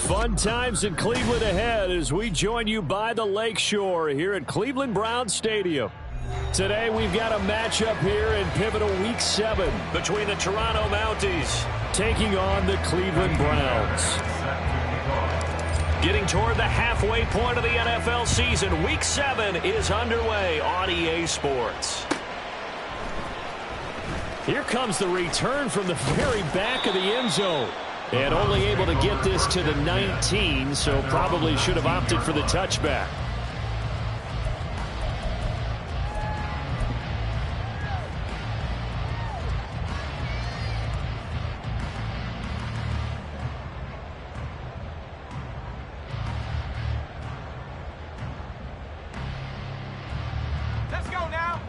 Fun times in Cleveland ahead as we join you by the Lakeshore here at Cleveland Browns Stadium. Today we've got a matchup here in pivotal Week 7 between the Toronto Mounties taking on the Cleveland Browns. Getting toward the halfway point of the NFL season, Week 7 is underway on EA Sports. Here comes the return from the very back of the end zone. And only able to get this to the 19, so probably should have opted for the touchback. Let's go now.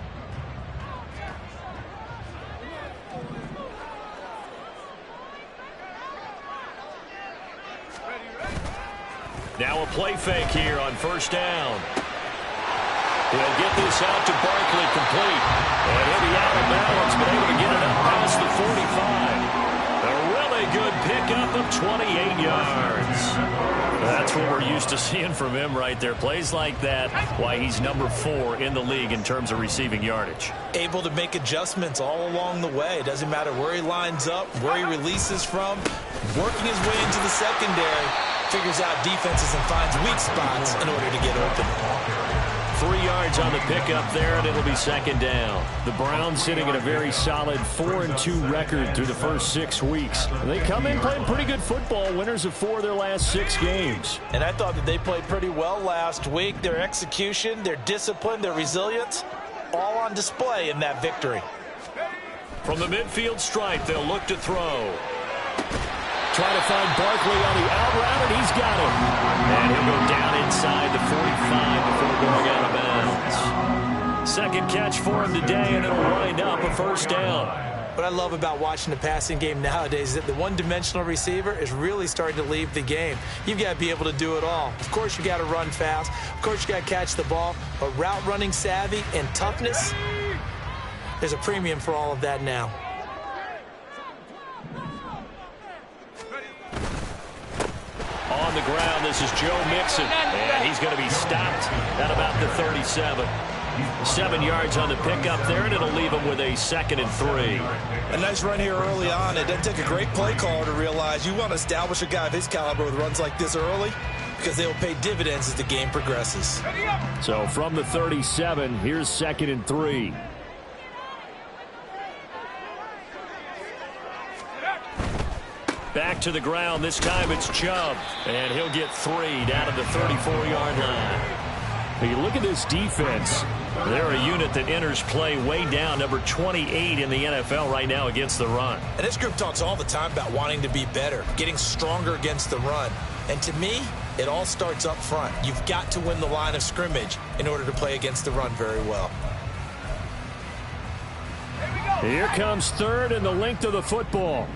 Now a play fake here on first down. He'll get this out to Barkley complete. And he'll be out of bounds, but able to get it up past the 45. A really good pickup of 28 yards. That's what we're used to seeing from him right there. Plays like that, why he's number 4 in the league in terms of receiving yardage. Able to make adjustments all along the way. Doesn't matter where he lines up, where he releases from. Working his way into the secondary. Figures out defenses and finds weak spots in order to get open. 3 yards on the pickup there, and it'll be second down. The Browns sitting at a very solid 4-2 record through the first 6 weeks. They come in playing pretty good football, winners of 4 of their last 6 games. And I thought that they played pretty well last week. Their execution, their discipline, their resilience, all on display in that victory. From the midfield stripe, they'll look to throw. Trying to find Barkley on the out route, and he's got him. And he'll go down inside the 45 before going out of bounds. Second catch for him today, and it'll wind up a first down. What I love about watching the passing game nowadays is that the one-dimensional receiver is really starting to leave the game. You've got to be able to do it all. Of course, you got to run fast. Of course, you got to catch the ball. But route running savvy and toughness, there's a premium for all of that now. On the ground, this is Joe Mixon, and he's going to be stopped at about the 37. 7 yards on the pickup there, and it'll leave him with a 2nd and 3. A nice run here early on. It doesn't take a great play caller to realize you want to establish a guy of his caliber with runs like this early because they will pay dividends as the game progresses. So from the 37, here's 2nd and 3. Back to the ground. This time it's Chubb. And he'll get 3 down to the 34-yard line. Now you look at this defense. They're a unit that enters play way down, number 28 in the NFL right now against the run. And this group talks all the time about wanting to be better, getting stronger against the run. And to me, it all starts up front. You've got to win the line of scrimmage in order to play against the run very well. Here comes 3rd and the length of the football.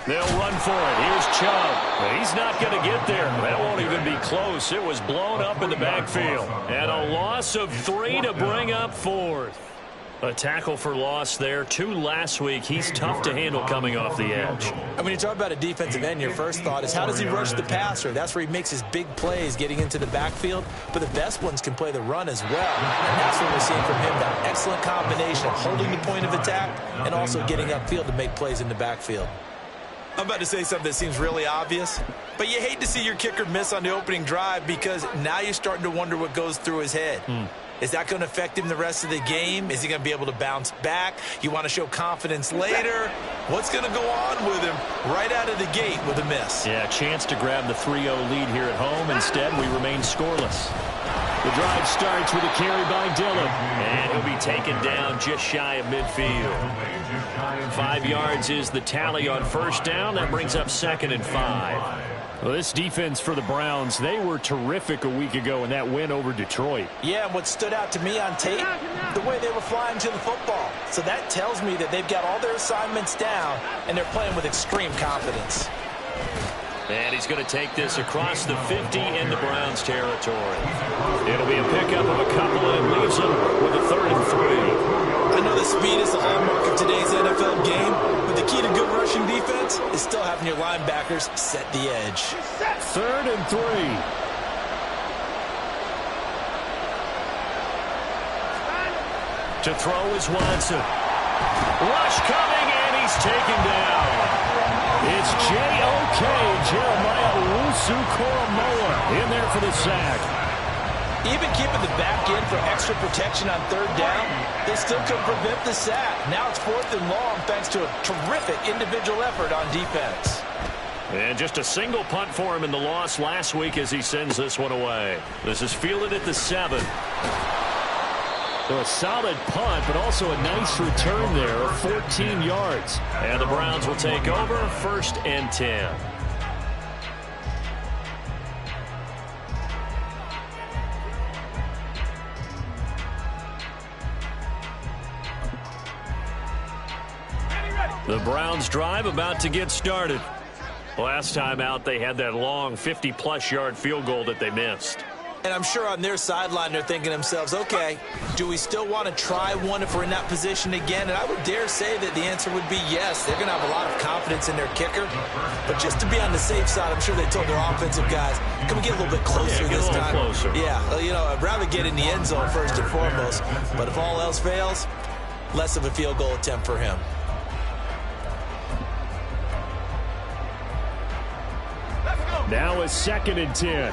They'll run for it. Here's Chubb. He's not going to get there. That won't even be close. It was blown up in the backfield. And a loss of 3 to bring up 4th. A tackle for loss there. 2 last week. He's tough to handle coming off the edge. And when you talk about a defensive end, your first thought is how does he rush the passer? That's where he makes his big plays getting into the backfield. But the best ones can play the run as well. And that's what we're seeing from him. That excellent combination of holding the point of attack and also getting upfield to make plays in the backfield. I'm about to say something that seems really obvious, but you hate to see your kicker miss on the opening drive because now you're starting to wonder what goes through his head. Is that going to affect him the rest of the game? Is he going to be able to bounce back? You want to show confidence later? What's going to go on with him right out of the gate with a miss? Yeah, chance to grab the 3-0 lead here at home. Instead, we remain scoreless. The drive starts with a carry by Dillon, and he'll be taken down just shy of midfield. 5 yards is the tally on first down. That brings up 2nd and 5. Well, this defense for the Browns, they were terrific a week ago in that win over Detroit. Yeah, and what stood out to me on tape, the way they were flying to the football. So that tells me that they've got all their assignments down, and they're playing with extreme confidence. And he's going to take this across the 50 into Browns territory. It'll be a pickup of a couple and leaves him with a 3rd and 3. I know the Speed is the hallmark of today's NFL game, but the key to good rushing defense is still having your linebackers set the edge. 3rd and 3. To throw is Watson. Rush coming, and he's taken down. It's J.O.K. Jeremiah Owusu-Koramoah in there for the sack. Even keeping the back end for extra protection on 3rd down, they still couldn't prevent the sack. Now it's 4th and long thanks to a terrific individual effort on defense. And just a single punt for him in the loss last week as he sends this one away. This is fielded at the 7. So a solid punt, but also a nice return there of 14 yards. And the Browns will take over 1st and 10. The Browns drive about to get started. Last time out, they had that long 50-plus yard field goal that they missed. And I'm sure on their sideline they're thinking to themselves, okay, do we still want to try one if we're in that position again? And I would dare say that the answer would be yes. They're going to have a lot of confidence in their kicker. But just to be on the safe side, I'm sure they told their offensive guys, can we get a little bit closer this time? Closer. Yeah, you know, I'd rather get in the end zone first and foremost. But if all else fails, less of a field goal attempt for him. Now it's 2nd and 10.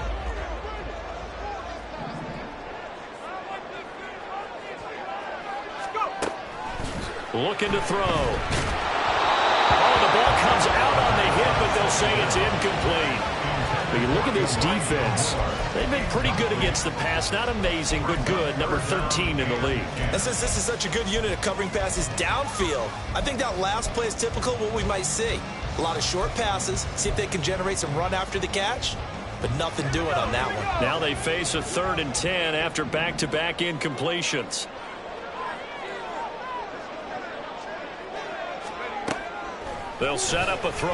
Looking to throw. Oh, the ball comes out on the hit, but they'll say it's incomplete. But you look at this defense. They've been pretty good against the pass. Not amazing, but good. Number 13 in the league. And since this is such a good unit of covering passes downfield, I think that last play is typical of what we might see. A lot of short passes, see if they can generate some run after the catch, but nothing doing on that one. Now they face a 3rd and 10 after back-to-back incompletions. They'll set up a throw.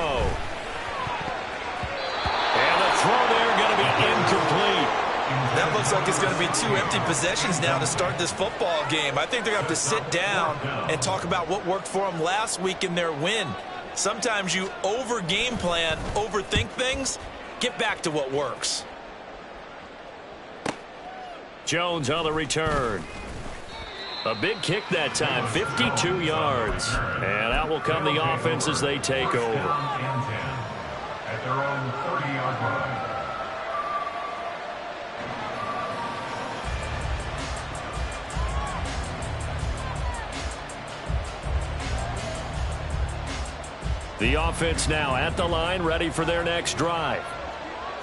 And the throw there going to be incomplete. That looks like it's going to be 2 empty possessions now to start this football game. I think they're going to have to sit down and talk about what worked for them last week in their win. Sometimes you over-game plan, overthink things, get back to what works. Jones on the return. A big kick that time, 52 yards. And out will come the offense as they take over. At their own 30-yard line. The offense now at the line, ready for their next drive.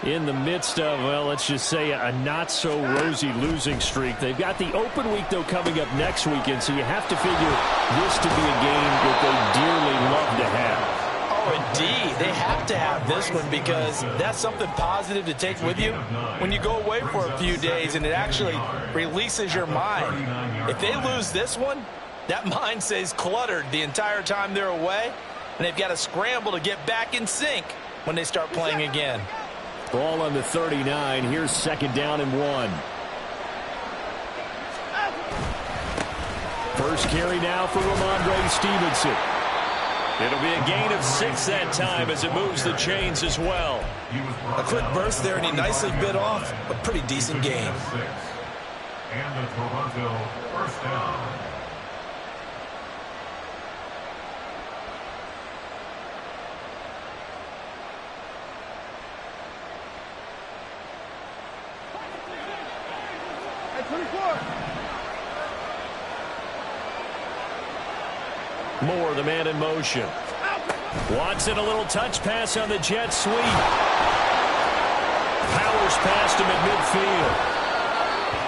In the midst of, well, let's just say a not-so-rosy losing streak. They've got the open week, though, coming up next weekend, so you have to figure this to be a game that they dearly love to have. Oh, indeed. They have to have this one because that's something positive to take with you when you go away for a few days, and it actually releases your mind. If they lose this one, that mind stays cluttered the entire time they're away, and they've got to scramble to get back in sync when they start playing again. Ball on the 39. Here's 2nd down and 1. First carry now for Ramondre Stevenson. It'll be a gain of 6 that time as it moves the chains as well. A quick burst there, and he nicely bit off a pretty decent gain. And the Toronto first down. Moore, the man in motion. Watson, a little touch pass on the jet sweep. Powers past him at midfield.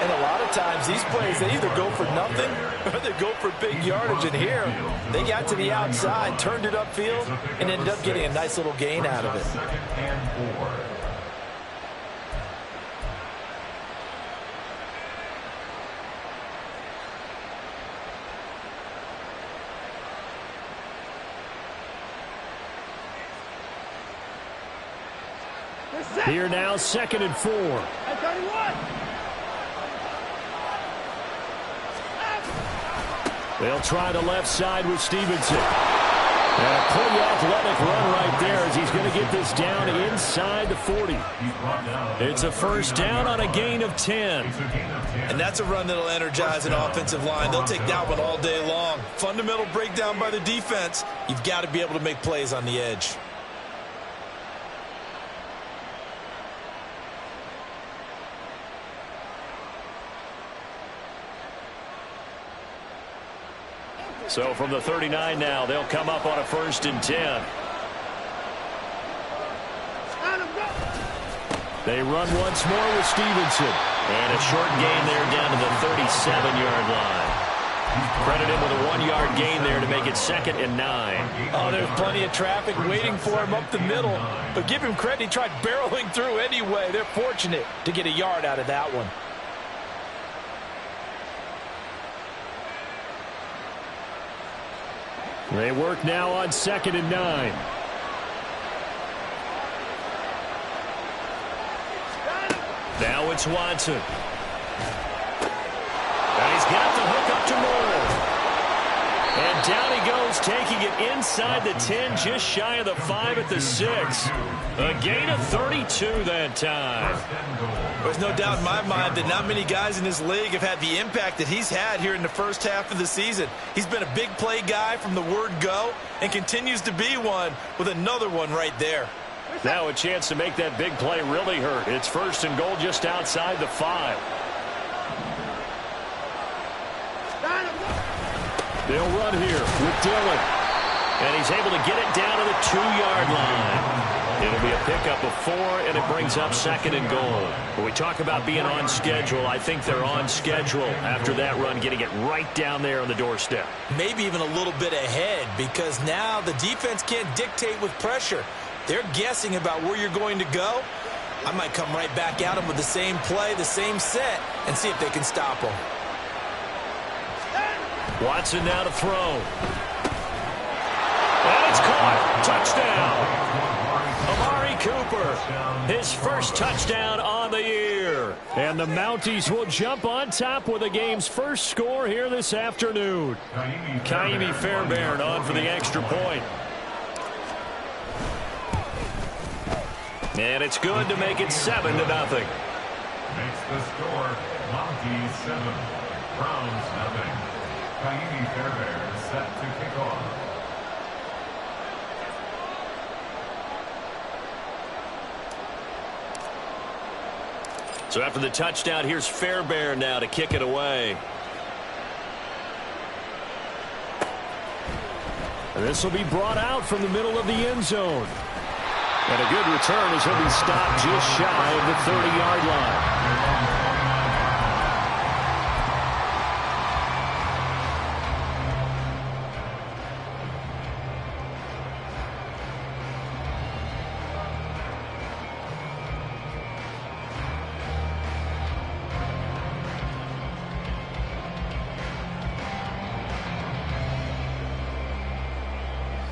And a lot of times, these plays, they either go for nothing or they go for big yardage. And here, they got to the outside, turned it upfield, and ended up getting a nice little gain out of it. And 4. Here now, 2nd and 4. They'll try the left side with Stevenson. And a pretty athletic run right there as he's going to get this down inside the 40. It's a first down on a gain of 10. And that's a run that'll energize an offensive line. They'll take that one all day long. Fundamental breakdown by the defense. You've got to be able to make plays on the edge. So from the 39 now, they'll come up on a 1st and 10. They run once more with Stevenson. And a short gain there down to the 37-yard line. Credit him with a 1-yard gain there to make it 2nd and 9. Oh, there's plenty of traffic waiting for him up the middle. But give him credit, he tried barreling through anyway. They're fortunate to get a yard out of that one. They work now on 2nd and 9. Now it's Watson. And he's got the hook up to Moore. And down he goes, taking it inside the 10, just shy of the 5 at the 6. A gain of 32 that time. There's no doubt in my mind that not many guys in this league have had the impact that he's had here in the first half of the season. He's been a big play guy from the word go and continues to be one with another one right there. Now a chance to make that big play really hurt. It's 1st and goal just outside the 5. They'll run here with Dillon. And he's able to get it down to the 2-yard line. It'll be a pickup of 4, and it brings up 2nd and goal. When we talk about being on schedule, I think they're on schedule after that run, getting it right down there on the doorstep. Maybe even a little bit ahead, because now the defense can't dictate with pressure. They're guessing about where you're going to go. I might come right back at them with the same play, the same set, and see if they can stop them. Watson now to throw. And it's caught. Touchdown. Amari Cooper, his first touchdown on the year. And the Mounties will jump on top with the game's first score here this afternoon. Kaimi Fairbairn on for the extra point. And it's good to make it 7-0. Makes the score Mounties 7, Browns 0. Kaimi Fairbairn is set to kick off. So after the touchdown, here's Fairbairn now to kick it away. And this will be brought out from the middle of the end zone. And a good return as he'll be stopped just shy of the 30-yard line.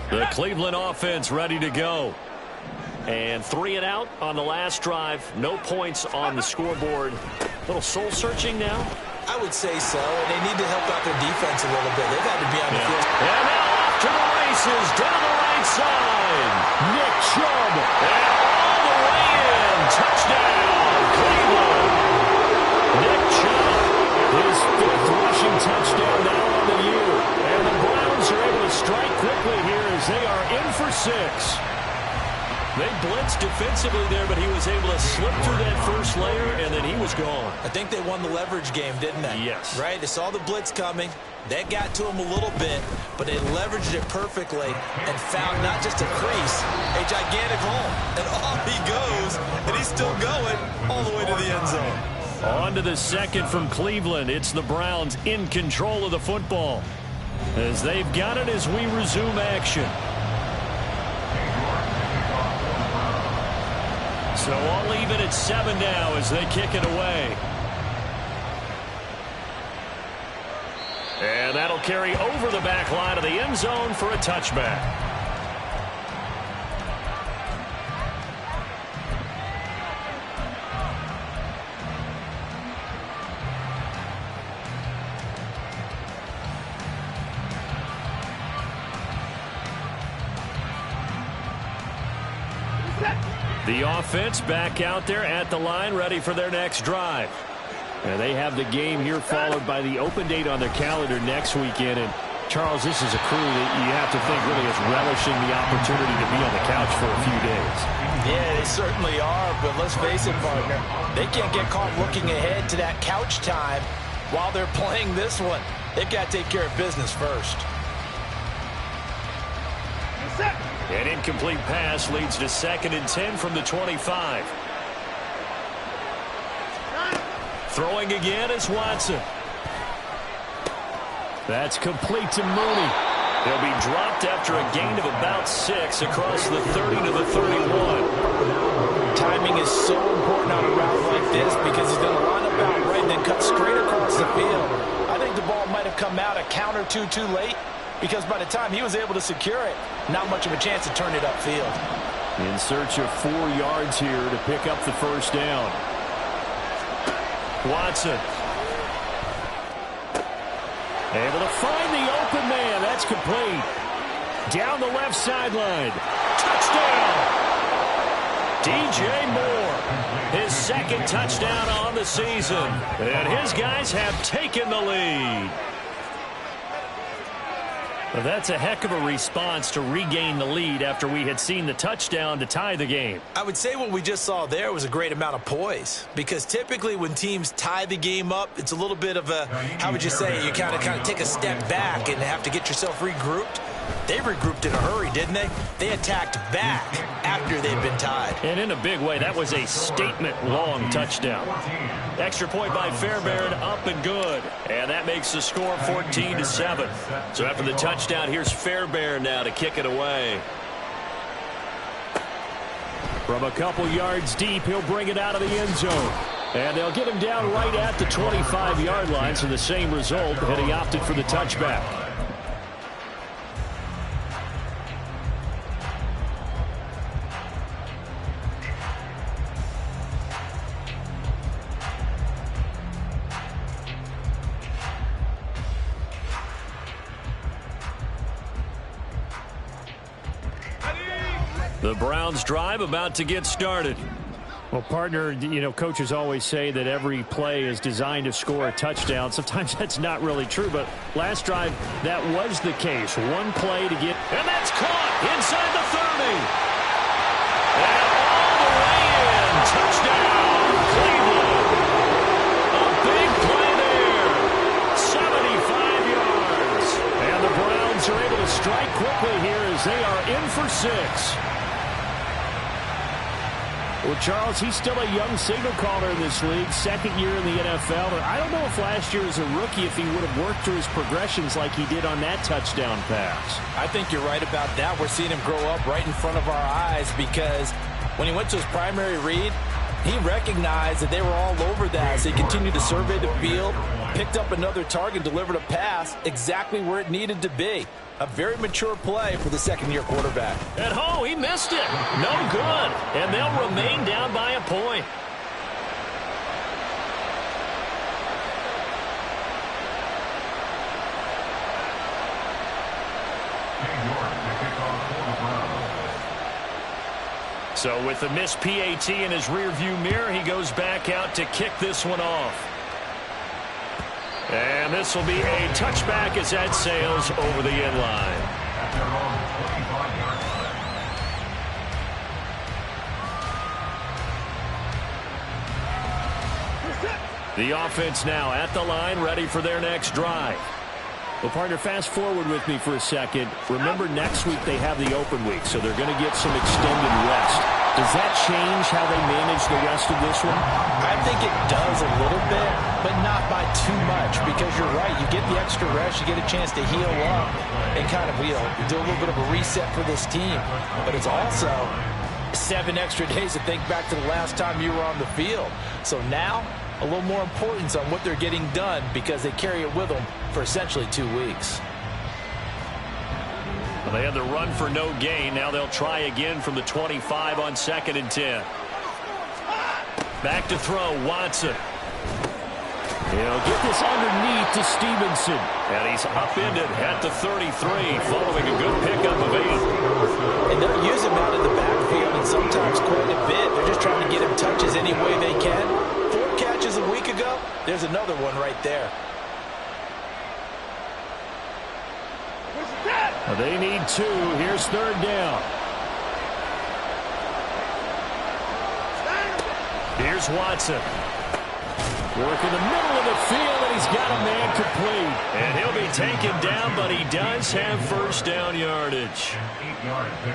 The Cleveland offense ready to go. And 3 and out on the last drive. No points on the scoreboard. A little soul-searching now? I would say so, and they need to help out their defense a little bit. They've had to be on the field. And now off to the races, down the right side. Nick Chubb. And all the way in. Touchdown, Cleveland. Nick Chubb, his 5th rushing touchdown now on the year. And the Browns are able to strike quickly here as they are in for 6. They blitzed defensively there, but he was able to slip through that first layer, and then he was gone. I think they won the leverage game, didn't they? Yes. Right? They saw the blitz coming. That got to him a little bit, but they leveraged it perfectly and found not just a crease, a gigantic hole. And off he goes, and he's still going all the way to the end zone. On to the second from Cleveland. It's the Browns in control of the football as they've got it as we resume action. So all even at 7 now as they kick it away. And that'll carry over the back line of the end zone for a touchback. The offense back out there at the line, ready for their next drive. And they have the game here followed by the open date on their calendar next weekend. And Charles, this is a crew that you have to think really is relishing the opportunity to be on the couch for a few days. Yeah, they certainly are, but let's face it, partner, they can't get caught looking ahead to that couch time while they're playing this one. They've got to take care of business first. An incomplete pass leads to 2nd and 10 from the 25. Throwing again is Watson. That's complete to Mooney. He'll be dropped after a gain of about 6 across the 30 to the 31. Timing is so important on a route like this because he's going to line up out right and then cut straight across the field. I think the ball might have come out a count or two too late because by the time he was able to secure it, not much of a chance to turn it upfield. In search of 4 yards here to pick up the first down. Watson. Able to find the open man. That's complete. Down the left sideline. Touchdown. DJ Moore. His 2nd touchdown on the season. And his guys have taken the lead. Well, that's a heck of a response to regain the lead after we had seen the touchdown to tie the game. I would say what we just saw there was a great amount of poise because typically when teams tie the game up, it's a little bit of a, how would you say, you kind of take a step back and have to get yourself regrouped. They regrouped in a hurry, didn't they? They attacked back after they'd been tied. And in a big way, that was a statement-long touchdown. Extra point by Fairbairn, up and good. And that makes the score 14-7. So after the touchdown, here's Fairbairn now to kick it away. From a couple yards deep, he'll bring it out of the end zone. And they'll get him down right at the 25-yard line, so the same result, and he opted for the touchback. The Browns drive about to get started. Well, partner, you know, coaches always say that every play is designed to score a touchdown. Sometimes that's not really true, but last drive, that was the case. One play to get... And that's caught inside the 30. And all the way in. Touchdown, Cleveland. A big play there. 75 yards. And the Browns are able to strike quickly here as they are in for 6. Well, Charles, he's still a young signal caller in this league, 2nd year in the NFL. And I don't know if last year as a rookie if he would have worked through his progressions like he did on that touchdown pass. I think you're right about that. We're seeing him grow up right in front of our eyes because when he went to his primary read, he recognized that they were all over that. So he continued to survey the field, picked up another target, delivered a pass exactly where it needed to be. A very mature play for the 2nd-year quarterback. At home, he missed it. No good. And they'll remain down by a point. So with the missed PAT in his rearview mirror, he goes back out to kick this one off. And this will be a touchback as that sails over the end line. The offense now at the line, ready for their next drive. Well, partner, fast forward with me for a second. Remember, next week they have the open week, so they're going to get some extended rest. Does that change how they manage the rest of this one? I think it does a little bit, but not by too much because you're right. You get the extra rest. You get a chance to heal up and kind of do a little bit of a reset for this team. But it's also 7 extra days to think back to the last time you were on the field. So now a little more importance on what they're getting done because they carry it with them for essentially 2 weeks. Well, they had the run for no gain. Now they'll try again from the 25 on 2nd and 10. Back to throw, Watson. He'll get this underneath to Stevenson. And he's upended at the 33 following a good pickup of 8. And they'll use him out in the backfield field, and sometimes quite a bit. They're just trying to get him touches any way they can. 4 catches a week ago. There's another one right there. Well, they need 2. Here's 3rd down. Here's Watson. Work in the middle of the field, and he's got a man complete. And he'll be taken down, but he does have first down yardage.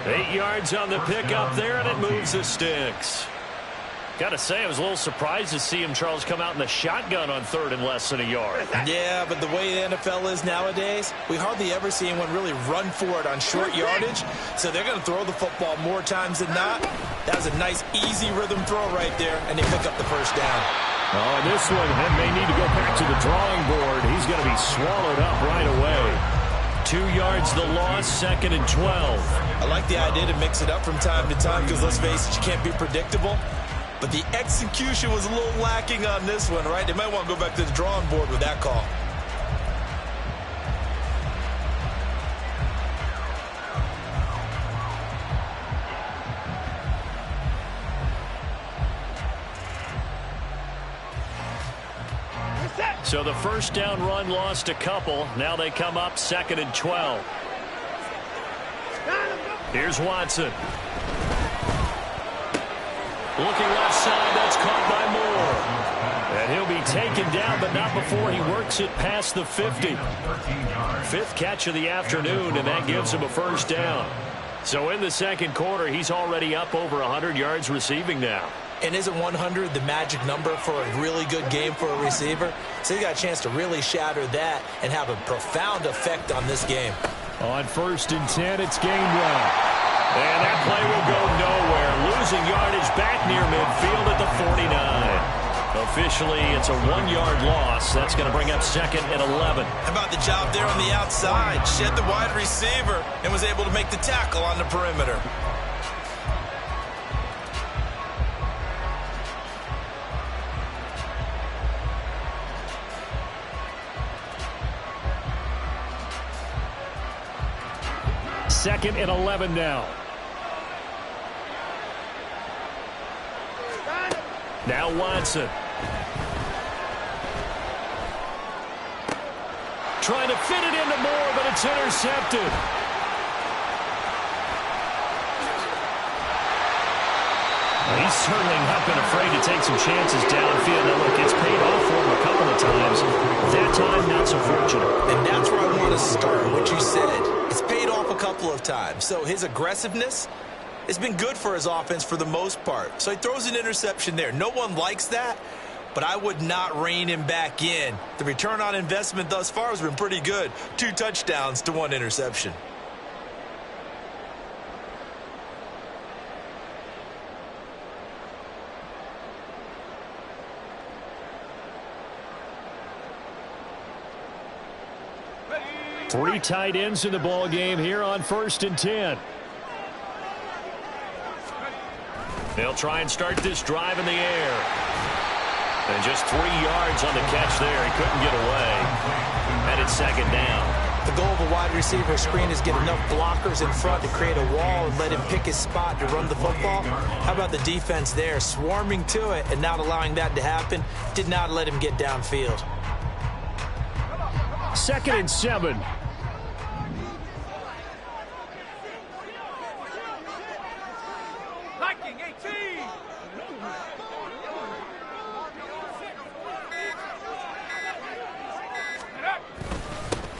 8 yards on the pickup there, and it moves the sticks. Got to say, I was a little surprised to see him, Charles, come out in the shotgun on 3rd and less than a yard. Yeah, but the way the NFL is nowadays, we hardly ever see anyone really run for it on short yardage. So they're going to throw the football more times than not. That was a nice, easy rhythm throw right there, and they pick up the first down. Oh, and this one may need to go back to the drawing board. He's going to be swallowed up right away. 2 yards the loss, 2nd and 12. I like the idea to mix it up from time to time because, let's face it, you can't be predictable. But the execution was a little lacking on this one, right? They might want to go back to the drawing board with that call. So the first down run lost a couple. Now they come up 2nd and 12. Here's Watson. Looking left side, that's caught by Moore. And he'll be taken down, but not before he works it past the 50. 5th catch of the afternoon, and that gives him a first down. So in the second quarter, he's already up over 100 yards receiving now. And isn't 100 the magic number for a really good game for a receiver? So he got a chance to really shatter that and have a profound effect on this game. On 1st and 10, it's gained 1. And that play will go nowhere. Losing yardage back near midfield at the 49. Officially, it's a 1-yard loss. That's going to bring up 2nd and 11. How about the job there on the outside? Shed the wide receiver and was able to make the tackle on the perimeter. Second and 11 now. Now Watson. Trying to fit it into Moore, but it's intercepted. He's certainly not been afraid to take some chances downfield. Now, look, it's paid off for him a couple of times. That time, not so fortunate. And that's where I want to start, what you said. It's paid off a couple of times. So his aggressiveness has been good for his offense for the most part. So he throws an interception there. No one likes that, but I would not rein him back in. The return on investment thus far has been pretty good. 2 touchdowns to 1 interception. Three tight ends in the ball game here on 1st and 10. They'll try and start this drive in the air. And just 3 yards on the catch there. He couldn't get away. And it's 2nd down. The goal of a wide receiver screen is get enough blockers in front to create a wall and let him pick his spot to run the football. How about the defense there, swarming to it and not allowing that to happen? Did not let him get downfield. 2nd and 7.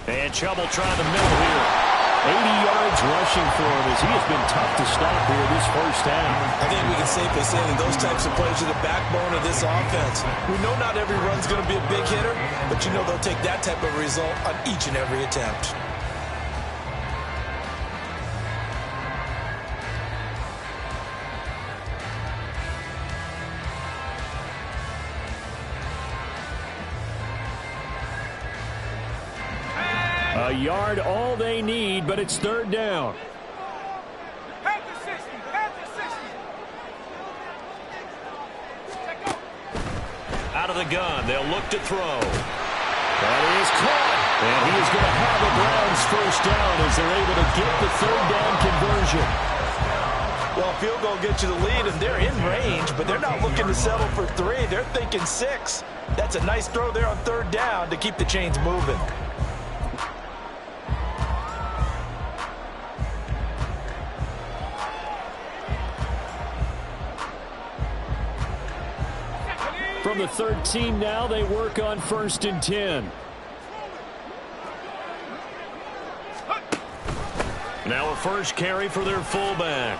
And trouble trying the middle here. 80 yards rushing for him as he has been tough to stop here this first half. I think we can safely say that those types of plays are the backbone of this offense. We know not every run's going to be a big hitter, but you know they'll take that type of result on each and every attempt. A yard all they need, but it's 3rd down. Out of the gun, they'll look to throw. That is caught. And he is going to have the Browns first down as they're able to get the 3rd down conversion. Well, field goal gets you the lead, and they're in range, but they're not looking to settle for 3. They're thinking 6. That's a nice throw there on 3rd down to keep the chains moving. From the 13 now, they work on 1st and 10. Now a first carry for their fullback.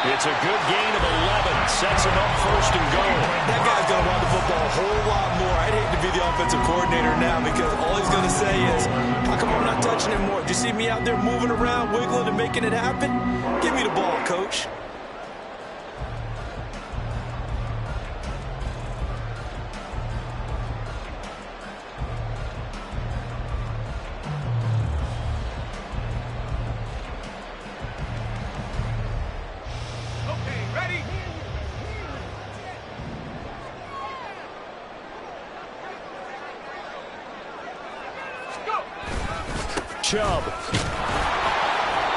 It's a good gain of 11. Sets him up 1st and goal. That guy's going to run the football a whole lot more. I'd hate to be the offensive coordinator now because all he's going to say is, how come I'm not touching him more? Do you see me out there moving around, wiggling, and making it happen? Give me the ball, coach. Chubb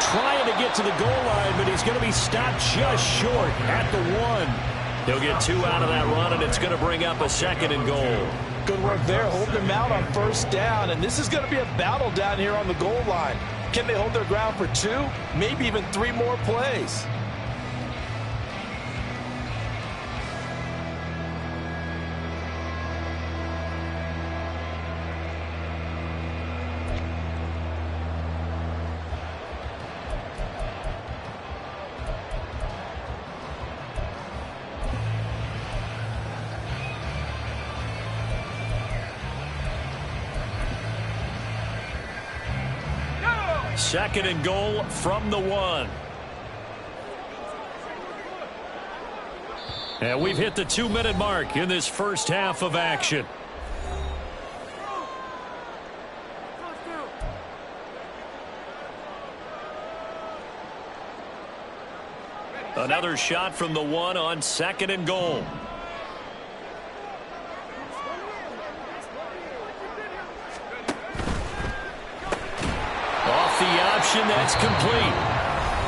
trying to get to the goal line, but he's going to be stopped just short at the 1. He'll get 2 out of that run, and it's going to bring up a 2nd and goal. Good work there, holding him out on 1st down, and this is going to be a battle down here on the goal line. Can they hold their ground for 2, maybe even 3 more plays? Second and goal from the 1. And we've hit the 2-minute mark in this first half of action. Another shot from the 1 on 2nd and goal. Off the option, that's complete.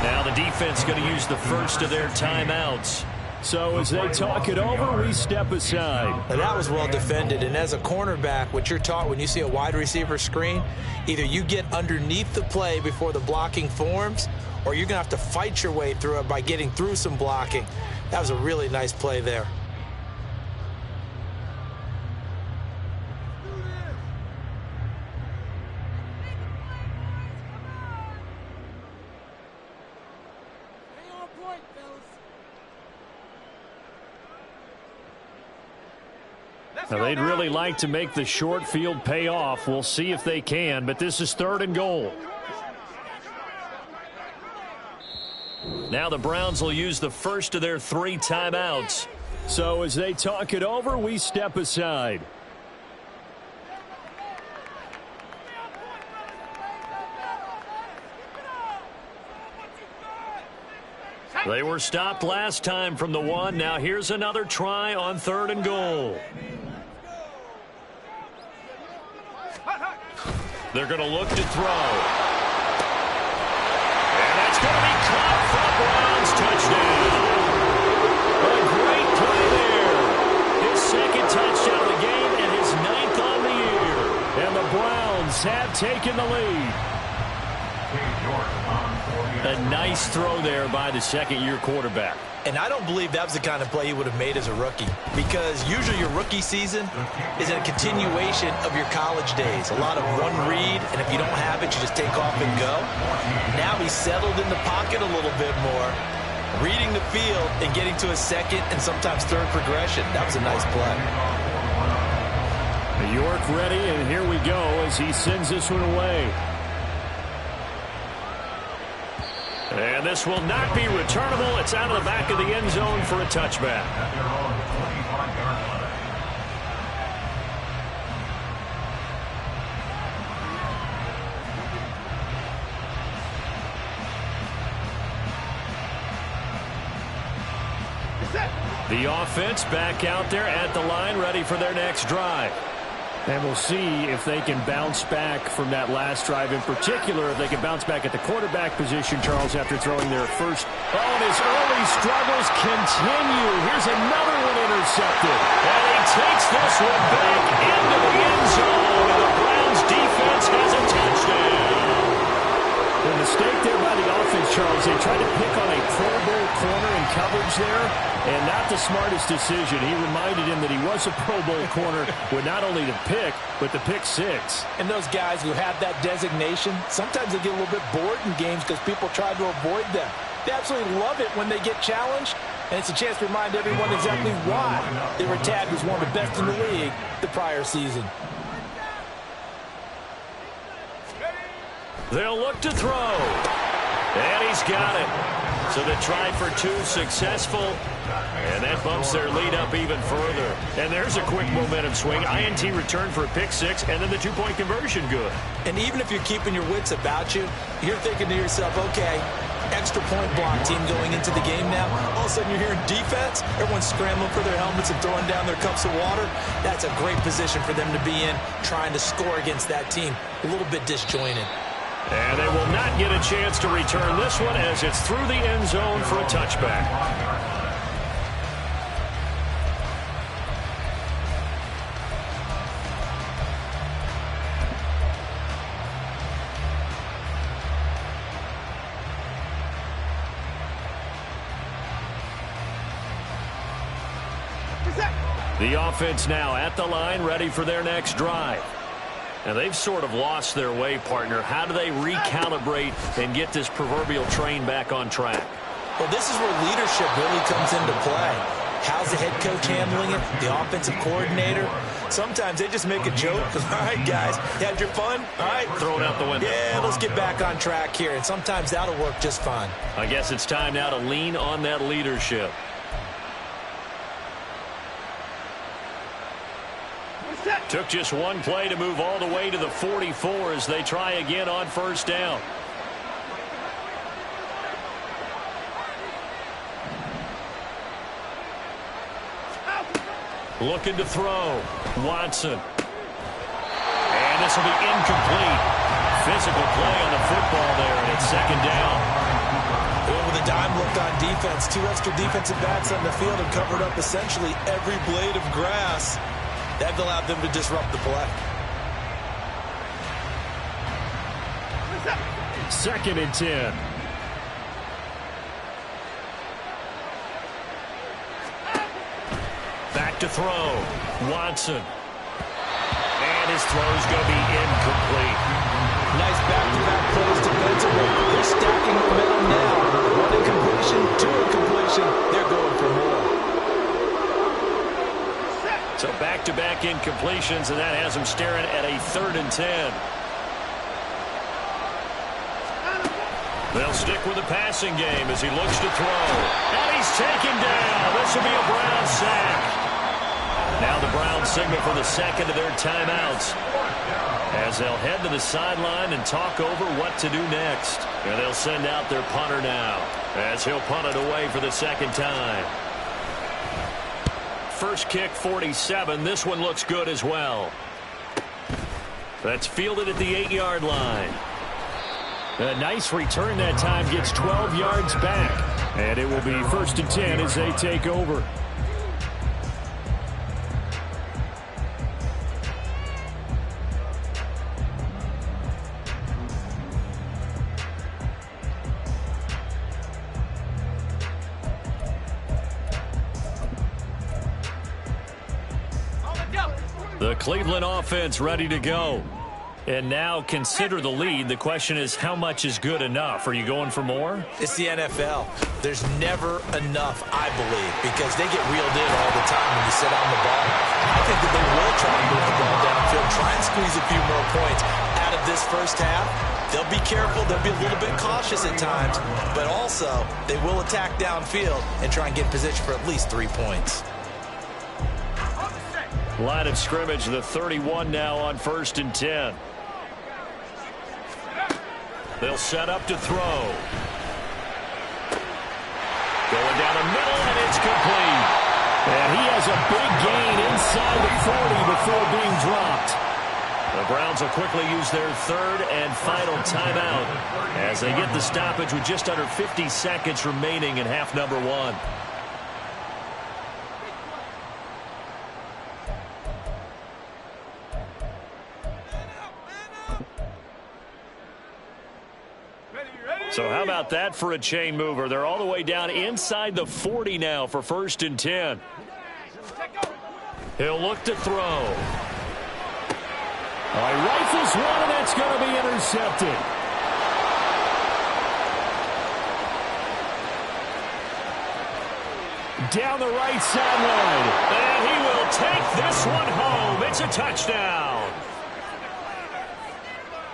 Now the defense going to use the first of their timeouts. So as they talk it over, we step aside. Now that was well defended, and as a cornerback, what you're taught when you see a wide receiver screen, either you get underneath the play before the blocking forms, or you're going to have to fight your way through it by getting through some blocking. That was a really nice play there. Now, they'd really like to make the short field pay off. We'll see if they can, but this is 3rd and goal. Now the Browns will use the first of their 3 timeouts. So as they talk it over, we step aside. They were stopped last time from the 1. Now here's another try on 3rd and goal. They're going to look to throw. And that's going to be caught for a Browns touchdown. A great play there. His 2nd touchdown of the game and his 9th on the year. And the Browns have taken the lead. A nice throw there by the 2nd-year quarterback. And I don't believe that was the kind of play he would have made as a rookie, because usually your rookie season is a continuation of your college days. A lot of one read, and if you don't have it, you just take off and go. Now he's settled in the pocket a little bit more, reading the field and getting to a 2nd and sometimes 3rd progression. That was a nice play. York ready, and here we go as he sends this one away. And this will not be returnable. It's out of the back of the end zone for a touchback. The offense back out there at the line, ready for their next drive. And we'll see if they can bounce back from that last drive. In particular, if they can bounce back at the quarterback position, Charles, after throwing their first. Oh, and his early struggles continue. Here's another one intercepted. And he takes this one back into the end zone. And the Browns defense has a touchdown. The mistake there by the offense, Charles, they tried to pick on a Pro Bowl corner in coverage there, and not the smartest decision. He reminded him that he was a Pro Bowl corner with not only the pick, but the pick six. And those guys who have that designation, sometimes they get a little bit bored in games because people try to avoid them. They absolutely love it when they get challenged, and it's a chance to remind everyone exactly why they were tagged as one of the best in the league the prior season. They'll look to throw. And he's got it. So the try for two successful. And that bumps their lead up even further. And there's a quick momentum swing. INT return for a pick six, and then the two-point conversion good. And even if you're keeping your wits about you, you're thinking to yourself, okay, extra point block team going into the game now. All of a sudden you're hearing defense. Everyone's scrambling for their helmets and throwing down their cups of water. That's a great position for them to be in, trying to score against that team. A little bit disjointed. And they will not get a chance to return this one as it's through the end zone for a touchback. The offense now at the line, ready for their next drive. And they've sort of lost their way, partner. How do they recalibrate and get this proverbial train back on track? Well, this is where leadership really comes into play. How's the head coach handling it? The offensive coordinator? Sometimes they just make a joke because, all right, guys, you had your fun? All right. Throw it out the window. Yeah, let's get back on track here. And sometimes that'll work just fine. I guess it's time now to lean on that leadership. Took just one play to move all the way to the 44 as they try again on first down. Looking to throw. Watson. And this will be incomplete. Physical play on the football there, and it's second down. With a dime look on defense, two extra defensive backs on the field and covered up essentially every blade of grass. That allowed them to disrupt the play. Second and 10. Back to throw. Watson. And his throw's going to be incomplete. Nice back-to-back plays defensively. They're stacking momentum now. One incompletion, two incompletion. They're going for more. So back-to-back incompletions, and that has them staring at a 3rd and 10. They'll stick with the passing game as he looks to throw. And he's taken down. This will be a Brown sack. Now the Browns signal for the second of their timeouts as they'll head to the sideline and talk over what to do next. And they'll send out their punter now as he'll punt it away for the second time. First kick, 47. This one looks good as well. That's fielded at the 8-yard line. A nice return that time, gets 12 yards back. And it will be 1st and 10 as they take over. The Cleveland offense ready to go. And now consider the lead. The question is, how much is good enough? Are you going for more? It's the NFL. There's never enough, I believe, because they get reeled in all the time when you sit on the ball. I think that they will try to move the ball downfield, try and squeeze a few more points out of this first half. They'll be careful. They'll be a little bit cautious at times, but also they will attack downfield and try and get position for at least 3 points. Line of scrimmage, the 31 now on 1st and 10. They'll set up to throw. Going down the middle, and it's complete. And he has a big gain inside the 40 before being dropped. The Browns will quickly use their third and final timeout as they get the stoppage with just under 50 seconds remaining in half number one. So how about that for a chain mover? They're all the way down inside the 40 now for 1st and 10. He'll look to throw. He rifles one, and that's going to be intercepted. Down the right sideline. And he will take this one home. It's a touchdown.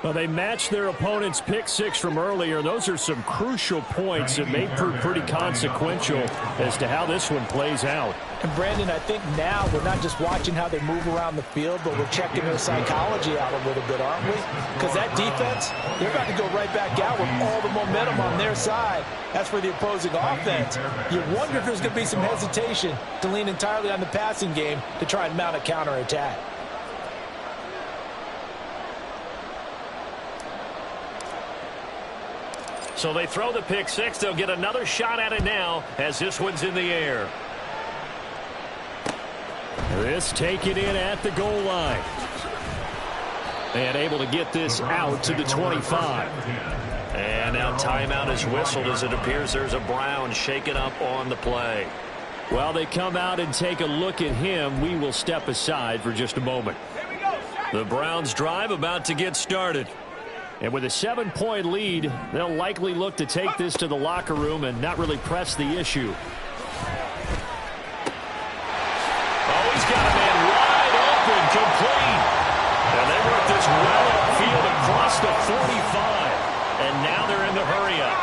Well, they matched their opponent's pick six from earlier. Those are some crucial points that may prove pretty consequential as to how this one plays out. And, Brandon, I think now we're not just watching how they move around the field, but we're checking their psychology out a little bit, aren't we? Because that defense, they're about to go right back out with all the momentum on their side. That's for the opposing offense. You wonder if there's going to be some hesitation to lean entirely on the passing game to try and mount a counterattack. So they throw the pick six. They'll get another shot at it now as this one's in the air. This taken in at the goal line. And able to get this out to the 25. And now timeout is whistled as it appears there's a Brown shaken up on the play. While they come out and take a look at him, we will step aside for just a moment. The Browns drive about to get started. And with a 7-point lead, they'll likely look to take this to the locker room and not really press the issue. Oh, he's got a man wide open, complete. And they work this well upfield across the 45. And now they're in the hurry-up.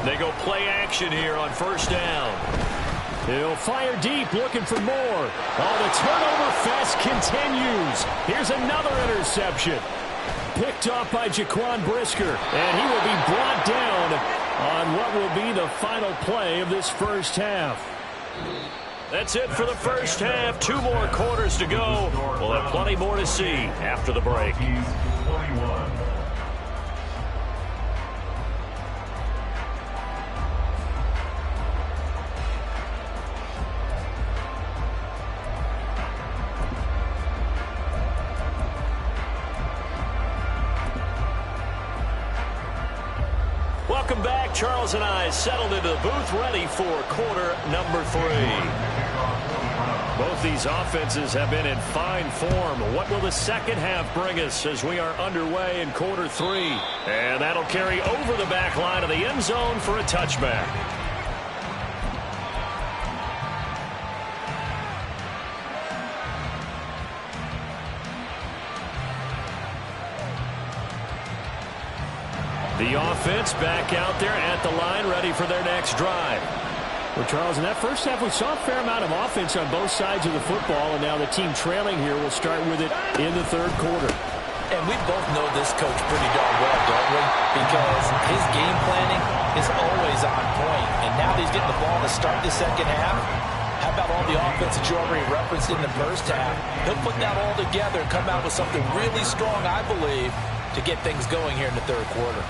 They go play action here on 1st down. He'll fire deep, looking for more. Oh, the turnover fest continues. Here's another interception. Picked off by Jaquan Brisker, and he will be brought down on what will be the final play of this first half. That's it for the first half. 2 more quarters to go. We'll have plenty more to see after the break. Welcome back. Charles and I settled into the booth ready for quarter number 3. Both these offenses have been in fine form. What will the second half bring us as we are underway in quarter 3? And that'll carry over the back line of the end zone for a touchback. The offense back out there at the line, ready for their next drive. Well, Charles, in that first half, we saw a fair amount of offense on both sides of the football, and now the team trailing here will start with it in the third quarter. And we both know this coach pretty darn well, don't we? Because his game planning is always on point. And now that he's getting the ball to start the second half, how about all the offense that you already referenced in the first half? He'll put that all together and come out with something really strong, I believe, to get things going here in the third quarter.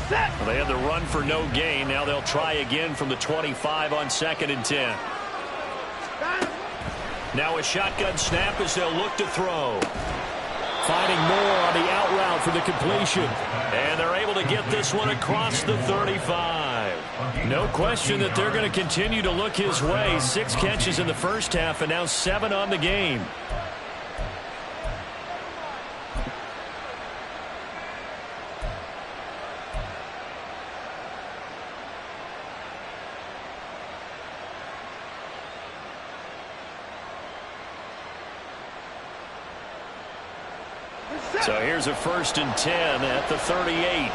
Well, they had the run for no gain. Now they'll try again from the 25 on 2nd and 10. Now a shotgun snap as they'll look to throw. Finding more on the out route for the completion. And they're able to get this one across the 35. No question that they're going to continue to look his way. 6 catches in the first half and now 7 on the game. So here's a 1st and 10 at the 38.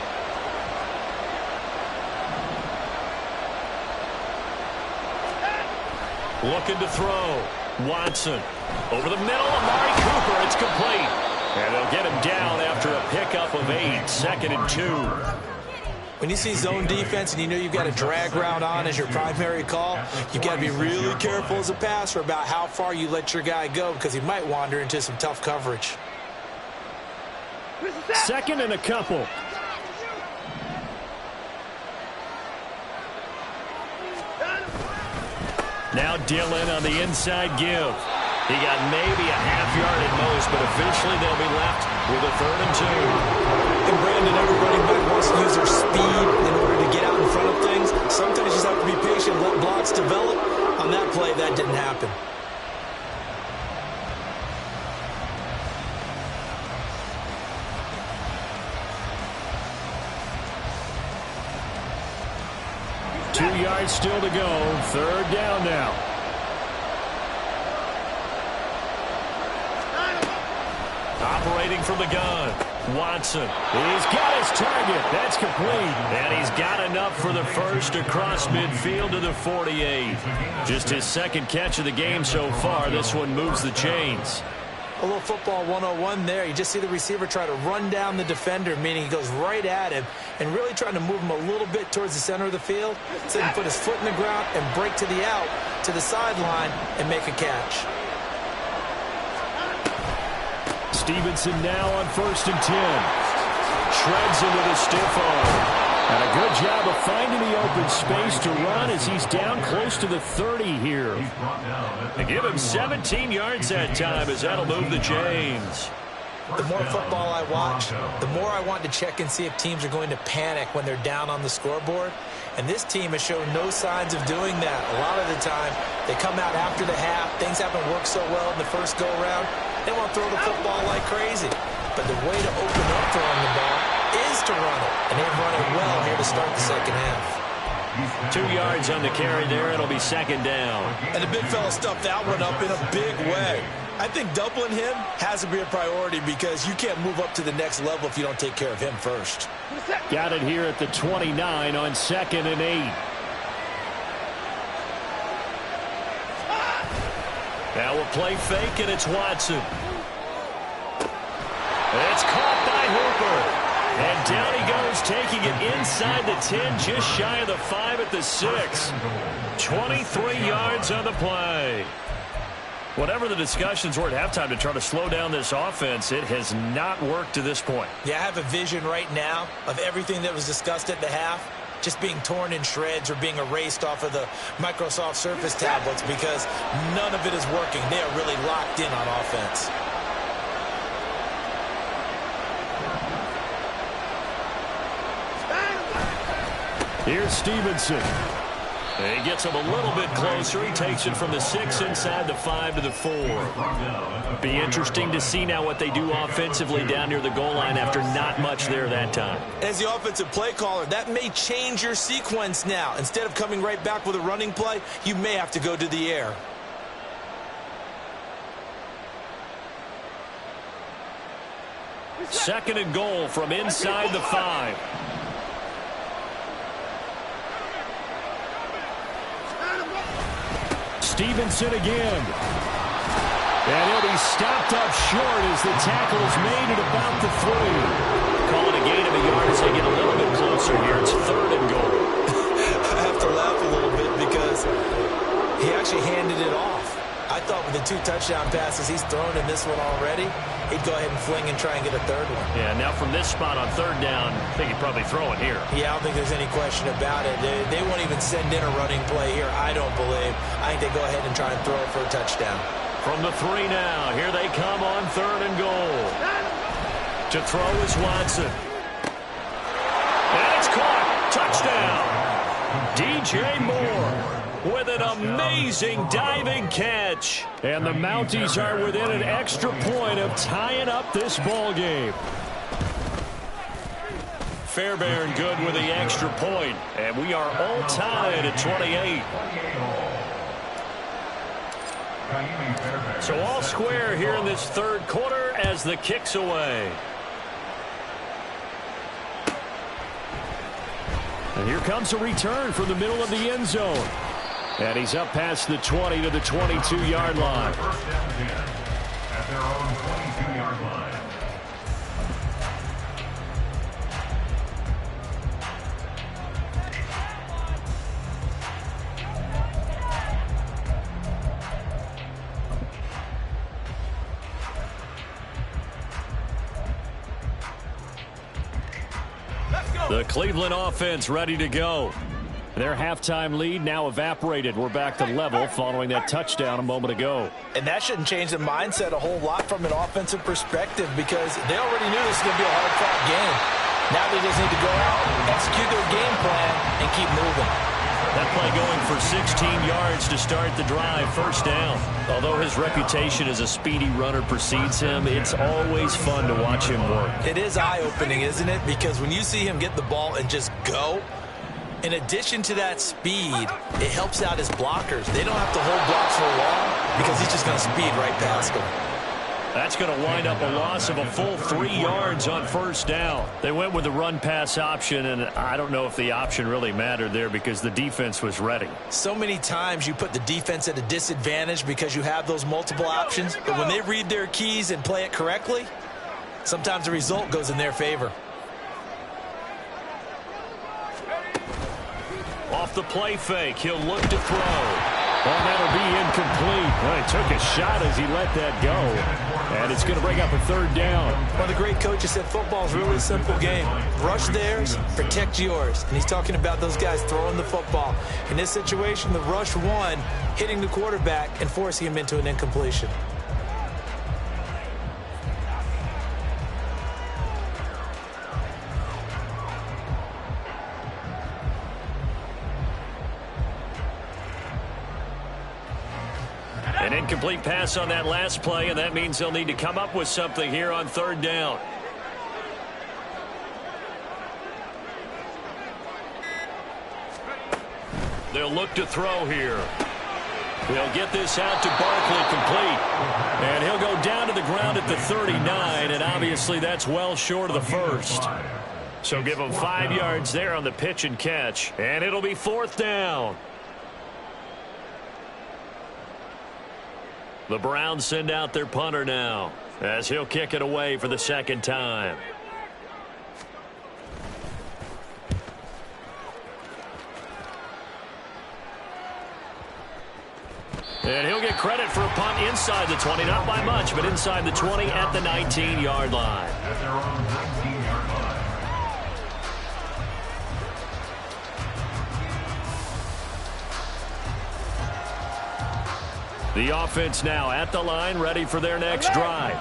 Looking to throw. Watson. Over the middle. Amari Cooper. It's complete. And they'll get him down after a pickup of 8, 2nd and 2. When you see zone defense and you know you've got a drag route on as your primary call, you've got to be really careful as a passer about how far you let your guy go because he might wander into some tough coverage. 2nd and a couple. Now Dillon on the inside give. He got maybe a half yard at most, but eventually they'll be left with a 3rd and 2. And Brandon, every running back wants to use their speed in order to get out in front of things. Sometimes you just have to be patient, let blocks develop. On that play, that didn't happen. Two yards still to go. 3rd down now. Operating from the gun, Watson. He's got his target. That's complete. And he's got enough for the first across midfield to the 48. Just his 2nd catch of the game so far. This one moves the chains. A little football 101 there. You just see the receiver try to run down the defender, meaning he goes right at him and really trying to move him a little bit towards the center of the field so he can put his foot in the ground and break to the out, to the sideline, and make a catch. Stevenson now on 1st and 10. Shreds into the stiff arm. And a good job of finding the open space to run as he's down close to the 30 here. They give him 17 yards that time as that'll move the chains. The more football I watch, the more I want to check and see if teams are going to panic when they're down on the scoreboard. And this team has shown no signs of doing that. A lot of the time, they come out after the half. Things haven't worked so well in the first go-around. They want to throw the football like crazy. But the way to open up throwing the ball is to run it. And they've run it well here to start the second half. 2 yards on the carry there. It'll be 2nd down. And the big fella stuffed that one up in a big way. I think doubling him has to be a priority because you can't move up to the next level if you don't take care of him first. Got it here at the 29 on 2nd and 8. Now we'll play fake, and it's Watson. It's caught by Hooper. And down he goes, taking it inside the 10, just shy of the 5 at the 6. 23 yards on the play. Whatever the discussions were at halftime to try to slow down this offense, it has not worked to this point. Yeah, I have a vision right now of everything that was discussed at the half just being torn in shreds or being erased off of the Microsoft Surface tablets because none of it is working. They are really locked in on offense. Here's Stevenson. And he gets him a little bit closer. He takes it from the 6 inside the 5 to the 4. Be interesting to see now what they do offensively down near the goal line after not much there that time. As the offensive play caller, that may change your sequence now. Instead of coming right back with a running play, you may have to go to the air. Second and goal from inside the 5. Stevenson again. And he'll be stopped up short as the tackle is made at about the 3. Call it a gain of a yard as they get a little bit closer here. It's 3rd and goal. I have to laugh a little bit because he actually handed it off. I thought with the 2 touchdown passes he's thrown in this one already, he'd go ahead and fling and try and get a 3rd one. Yeah, now from this spot on 3rd down, I think he'd probably throw it here. Yeah, I don't think there's any question about it. They won't even send in a running play here, I don't believe. I think they go ahead and try and throw it for a touchdown. From the 3 now, here they come on 3rd and goal. To throw is Watson. And it's caught. Touchdown. DJ Moore with an amazing diving catch. And the Mounties are within an extra point of tying up this ball game. Fairbairn good with the extra point. And we are all tied at 28. So all square here in this 3rd quarter as the kick's away. And here comes a return from the middle of the end zone. And he's up past the 20 to the 22-yard line. First down 10 at their own 22-yard line. The Cleveland offense ready to go. Their halftime lead now evaporated. We're back to level following that touchdown a moment ago. And that shouldn't change the mindset a whole lot from an offensive perspective because they already knew this was going to be a hard-fought game. Now they just need to go out, execute their game plan, and keep moving. That play going for 16 yards to start the drive, first down. Although his reputation as a speedy runner precedes him, it's always fun to watch him work. It is eye-opening, isn't it? Because when you see him get the ball and just go, in addition to that speed, it helps out his blockers. They don't have to hold blocks for long because he's just going to speed right past them. That's going to wind up a loss of a full 3 yards on first down. They went with the run-pass option, and I don't know if the option really mattered there because the defense was ready. So many times you put the defense at a disadvantage because you have those multiple options, but when they read their keys and play it correctly, sometimes the result goes in their favor. Off the play fake, he'll look to throw. And that'll be incomplete. Well, he took a shot as he let that go. And it's going to bring up a third down. One of the great coaches said football is really a simple game. Rush theirs, protect yours. And he's talking about those guys throwing the football. In this situation, the rush won, hitting the quarterback and forcing him into an incompletion. An incomplete pass on that last play, and that means they'll need to come up with something here on third down. They'll look to throw here. They'll get this out to Barkley complete. And he'll go down to the ground at the 39, and obviously that's well short of the first. So give him 5 yards there on the pitch and catch, and it'll be fourth down. The Browns send out their punter now as he'll kick it away for the second time. And he'll get credit for a punt inside the 20, not by much, but inside the 20 at the 19-yard line. At their own 19-yard line. The offense now at the line, ready for their next drive.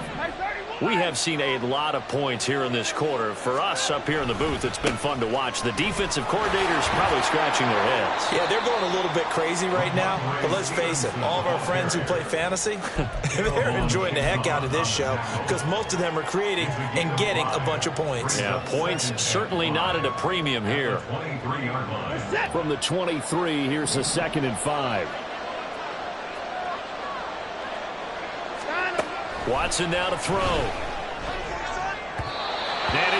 We have seen a lot of points here in this quarter. For us up here in the booth, it's been fun to watch. The defensive coordinators probably scratching their heads. Yeah, they're going a little bit crazy right now. But let's face it, all of our friends who play fantasy, they're enjoying the heck out of this show because most of them are creating and getting a bunch of points. Yeah, points certainly not at a premium here. From the 23, here's the 2nd and 5. Watson now to throw. And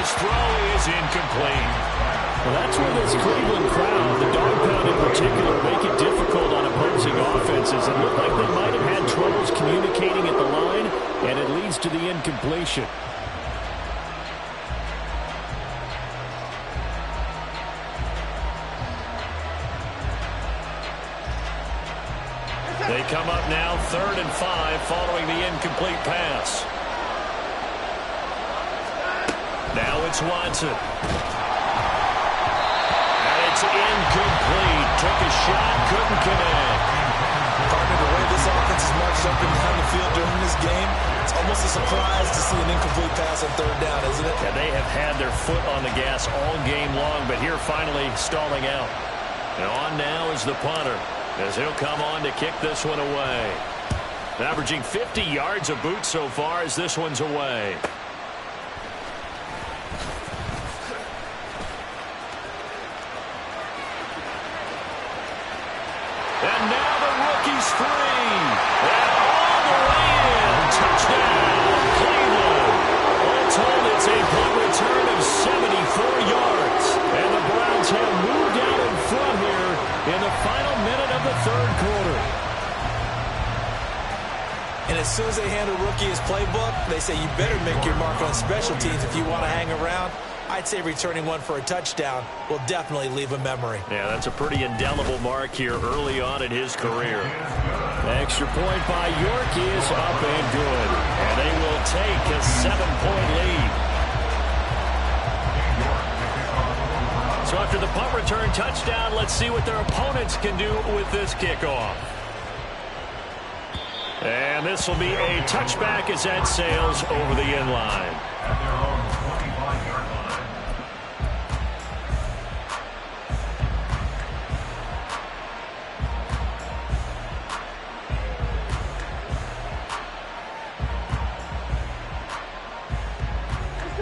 his throw is incomplete. Well, that's where this Cleveland crowd, the dog pound in particular, make it difficult on opposing offenses. It looked like they might have had troubles communicating at the line, and it leads to the incompletion. They come up now 3rd and 5 following the incomplete pass. Now it's Watson. And it's incomplete. Took a shot, couldn't connect. Partner, the way this offense has marched up and down the field during this game, it's almost a surprise to see an incomplete pass on 3rd down, isn't it? Yeah, they have had their foot on the gas all game long, but here finally stalling out. And on now is the punter, as he'll come on to kick this one away. Averaging 50 yards a boot so far as this one's away. And now the rookie's free. And all the way in. Touchdown, Cleveland. All told, it's a punt return of 74 yards. And the Browns have moved out in front here in the final minute of the 3rd quarter. And as soon as they hand a rookie his playbook, they say you better make your mark on special teams if you want to hang around. I'd say returning one for a touchdown will definitely leave a memory. Yeah, that's a pretty indelible mark here early on in his career. Extra point by York is up and good. And they will take a 7-point lead. So after the punt return touchdown, let's see what their opponents can do with this kickoff. And this will be a touchback as that sails over the end line. At their own 25-yard line.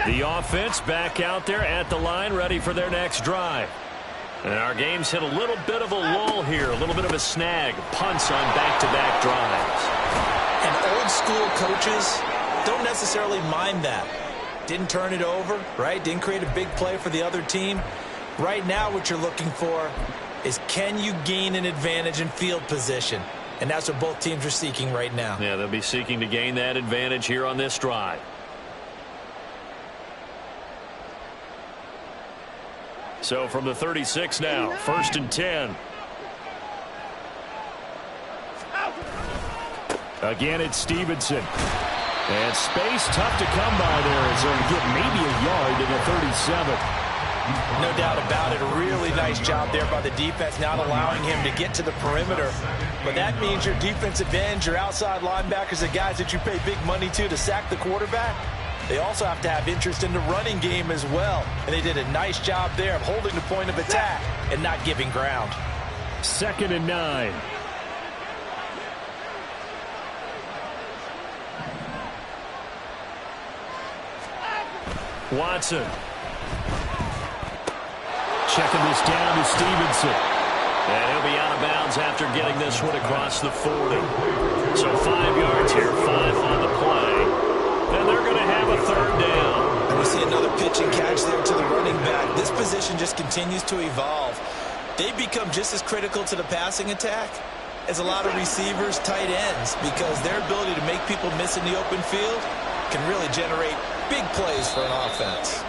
The offense back out there at the line, ready for their next drive. And our game's hit a little bit of a lull here, a little bit of a snag. Punts on back-to-back drives. And old-school coaches don't necessarily mind that. Didn't turn it over, right? Didn't create a big play for the other team. Right now what you're looking for is, can you gain an advantage in field position? And that's what both teams are seeking right now. Yeah, they'll be seeking to gain that advantage here on this drive. So from the 36 now, 1st and 10. Again, it's Stevenson. And space tough to come by there as they'll get maybe a yard to the 37. No doubt about it. A really nice job there by the defense, not allowing him to get to the perimeter. But that means your defensive ends, your outside linebackers, the guys that you pay big money to sack the quarterback, they also have to have interest in the running game as well. And they did a nice job there of holding the point of attack and not giving ground. 2nd and 9. Watson. Checking this down to Stevenson. And he'll be out of bounds after getting this one across the 40. So 5 yards here, 5 on the play. And they're going to have a 3rd down. And we see another pitch and catch there to the running back. This position just continues to evolve. They become just as critical to the passing attack as a lot of receivers, tight ends, because their ability to make people miss in the open field can really generate big plays for an offense.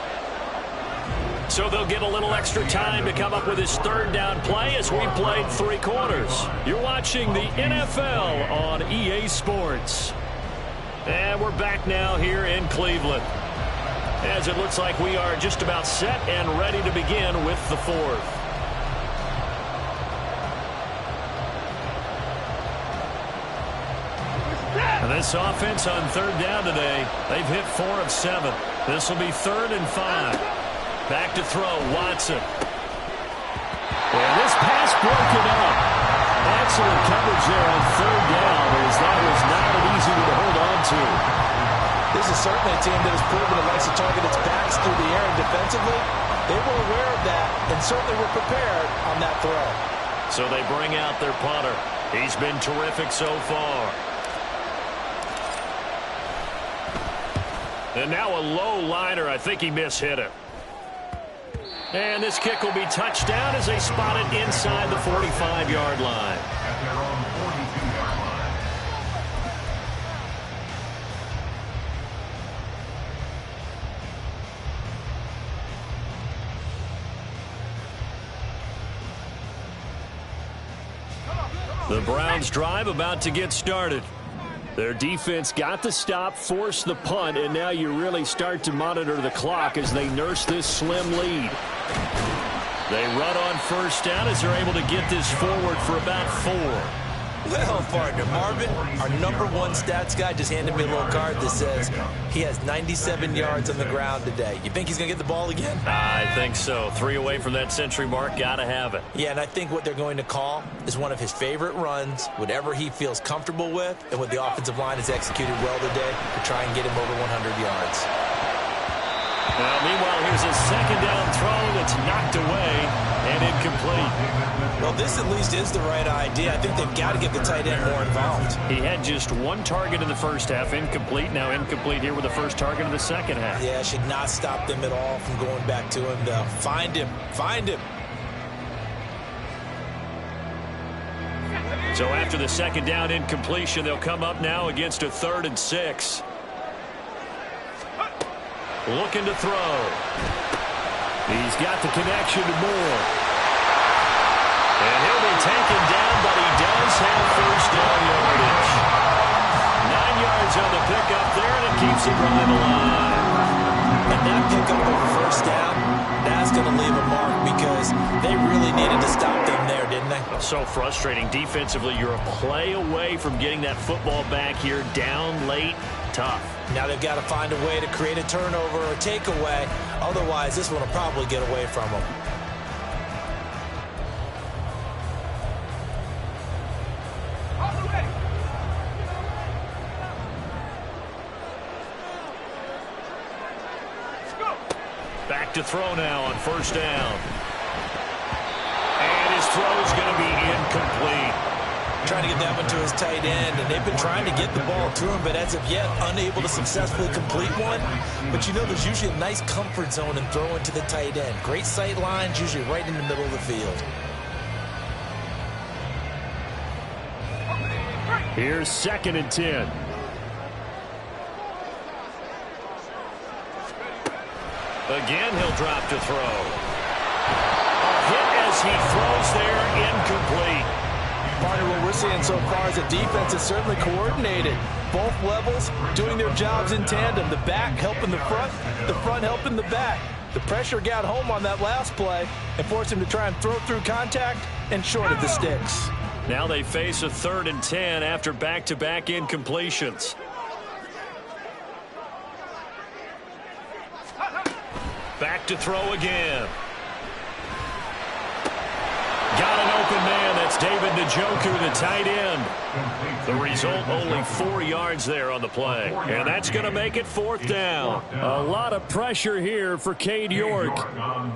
So they'll get a little extra time to come up with his 3rd down play as we played 3 quarters. You're watching the NFL on EA Sports. And we're back now here in Cleveland, as it looks like we are just about set and ready to begin with the 4th. And this offense on 3rd down today, they've hit 4 of 7. This will be 3rd and 5. Back to throw, Watson. And this pass broken up. Excellent coverage there on 3rd down, as that was not an easy one to hold on to. This is certainly a team that has proven it likes to target its backs through the air, and defensively, they were aware of that and certainly were prepared on that throw. So they bring out their punter. He's been terrific so far. And now a low liner. I think he mishit it. And this kick will be touchdown as they spot it inside the 45-yard line. At their own 42-yard line. The Browns drive about to get started. Their defense got the stop, forced the punt, and now you really start to monitor the clock as they nurse this slim lead. They run on 1st down as they're able to get this forward for about 4. Well, partner, Marvin, our #1 stats guy, just handed me a little card that says he has 97 yards on the ground today. You think he's going to get the ball again? I think so. 3 away from that century mark. Got to have it. Yeah, and I think what they're going to call is one of his favorite runs, whatever he feels comfortable with, and what the offensive line has executed well today to try and get him over 100 yards. Well, meanwhile, here's a 2nd down throw that's knocked away and incomplete. Well, this at least is the right idea. I think they've got to get the tight end more involved. He had just 1 target in the 1st half, incomplete. Now incomplete here with the 1st target of the 2nd half. Yeah, should not stop them at all from going back to him, though. Find him. Find him. So after the 2nd down incompletion, they'll come up now against a 3rd and 6. Looking to throw. He's got the connection to Moore. And he'll be taken down, but he does have 1st down yardage. 9 yards on the pickup there, and it keeps him running alive. And that pickup over 1st down That's going to leave a mark because they really needed to stop them there, didn't they? So frustrating. Defensively, you're a play away from getting that football back here. Down late, tough. Now they've got to find a way to create a turnover or takeaway. Otherwise, this one will probably get away from them. Back to throw now on first down. And his throw's going to be incomplete. Trying to get that one to his tight end, and they've been trying to get the ball to him, but as of yet, unable to successfully complete one. But you know, there's usually a nice comfort zone in throwing to the tight end. Great sight lines, usually right in the middle of the field. Here's 2nd and 10. Again, he'll drop to throw. A hit as he throws there, incomplete. Partner, what we're seeing so far is the defense is certainly coordinated. Both levels doing their jobs in tandem. The back helping the front helping the back. The pressure got home on that last play and forced him to try and throw through contact and short of the sticks. Now they face a 3rd and 10 after back-to-back incompletions. Back to throw again. Got an open man. That's David Njoku, the tight end. The result, only 4 yards there on the play. And that's going to make it 4th down. A lot of pressure here for Cade York.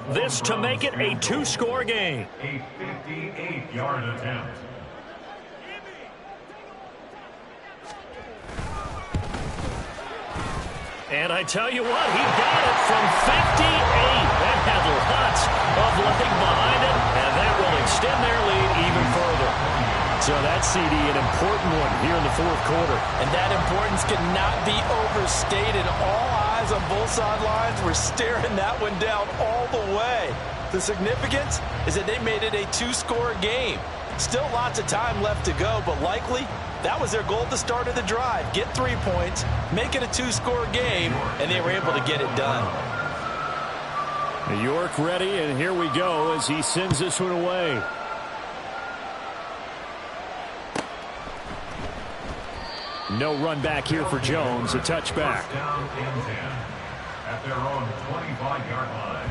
This to make it a 2-score game. A 58-yard attempt. And I tell you what, he got it from 58. That had lots of leg behind it, and that will extend their lead even further. So that CD, an important one here in the 4th quarter. And that importance cannot be overstated. All eyes on both sidelines were staring that one down all the way. The significance is that they made it a 2-score game. Still lots of time left to go, but likely that was their goal at the start of the drive. Get 3 points, make it a 2-score game, and they were able to get it done. York ready, and here we go as he sends this one away. No run back here for Jones, a touchback. First down and 10 at their own 25-yard line.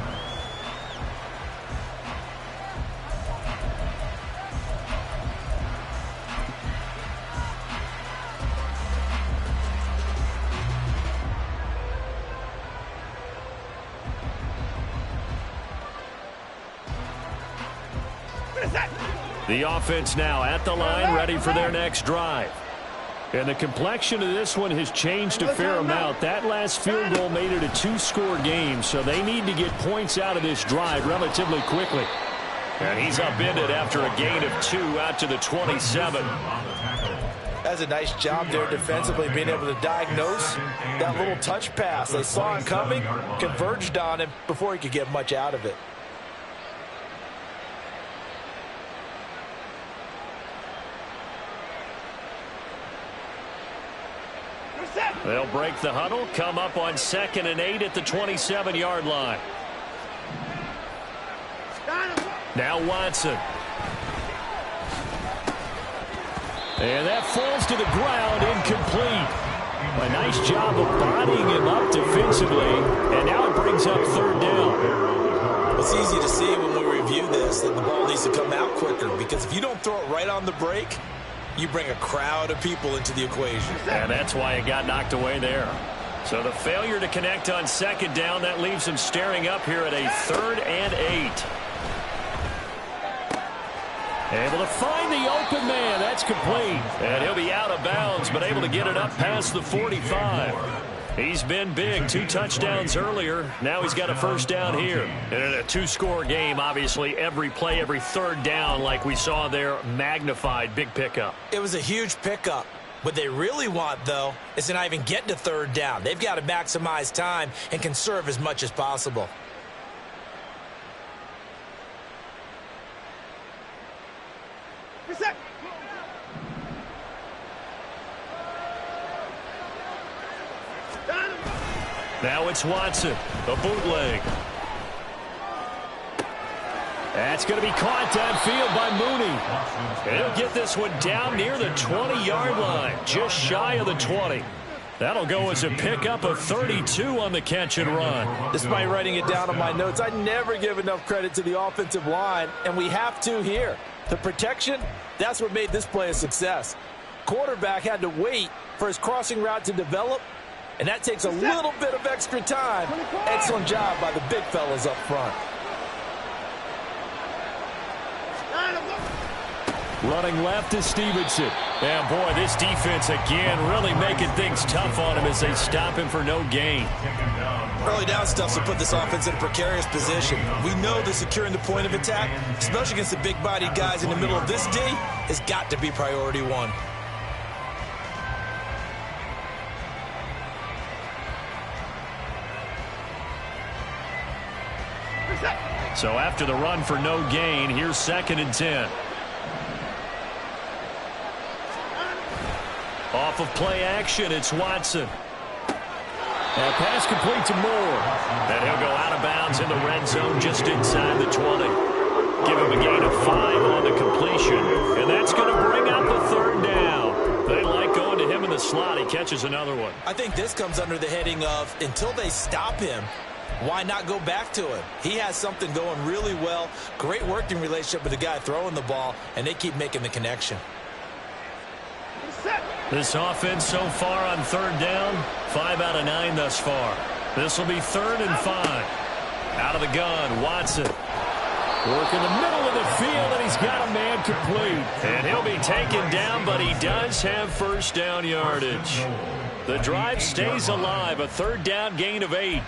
The offense now at the line, ready for their next drive. And the complexion of this one has changed a fair amount. That last field goal made it a 2-score game, so they need to get points out of this drive relatively quickly. And he's upended after a gain of 2 out to the 27. That's a nice job there defensively, being able to diagnose that little touch pass. They saw it coming, converged on him before he could get much out of it. They'll break the huddle, come up on 2nd and 8 at the 27-yard line. Now Watson. And that falls to the ground, incomplete. A nice job of bodying him up defensively, and now it brings up 3rd down. It's easy to see when we review this that the ball needs to come out quicker, because if you don't throw it right on the break, you bring a crowd of people into the equation. And that's why it got knocked away there. So the failure to connect on 2nd down, that leaves him staring up here at a 3rd and 8. Able to find the open man. That's complete. And he'll be out of bounds, but able to get it up past the 45. He's been big. 2 touchdowns earlier. Now he's got a 1st down here. And in a 2-score game, obviously, every play, every 3rd down, like we saw there, magnified. Big pickup. It was a huge pickup. What they really want, though, is to not even get to 3rd down. They've got to maximize time and conserve as much as possible. Now it's Watson, a bootleg. That's going to be caught downfield by Mooney. And he'll get this one down near the 20-yard line, just shy of the 20. That'll go as a pickup of 32 on the catch and run. Despite writing it down on my notes, I never give enough credit to the offensive line, and we have to here. The protection, that's what made this play a success. Quarterback had to wait for his crossing route to develop, and that takes a little bit of extra time. Excellent job by the big fellas up front. Running left is Stevenson. And, boy, this defense again really making things tough on him as they stop him for no gain. Early down stuff to put this offense in a precarious position. We know that securing the point of attack, especially against the big-bodied guys in the middle of this D, has got to be priority one. So after the run for no gain, here's 2nd and 10. Off of play action, it's Watson. And pass complete to Moore. And he'll go out of bounds in the red zone just inside the 20. Give him a gain of 5 on the completion. And that's going to bring up a 3rd down. They like going to him in the slot. He catches another one. I think this comes under the heading of until they stop him, why not go back to him? He has something going really well. Great working relationship with the guy throwing the ball, and they keep making the connection. This offense so far on 3rd down, 5 out of 9 thus far. This will be 3rd and 5. Out of the gun, Watson. Work in the middle of the field, and he's got a man complete. And he'll be taken down, but he does have 1st down yardage. The drive stays alive, a 3rd down gain of 8.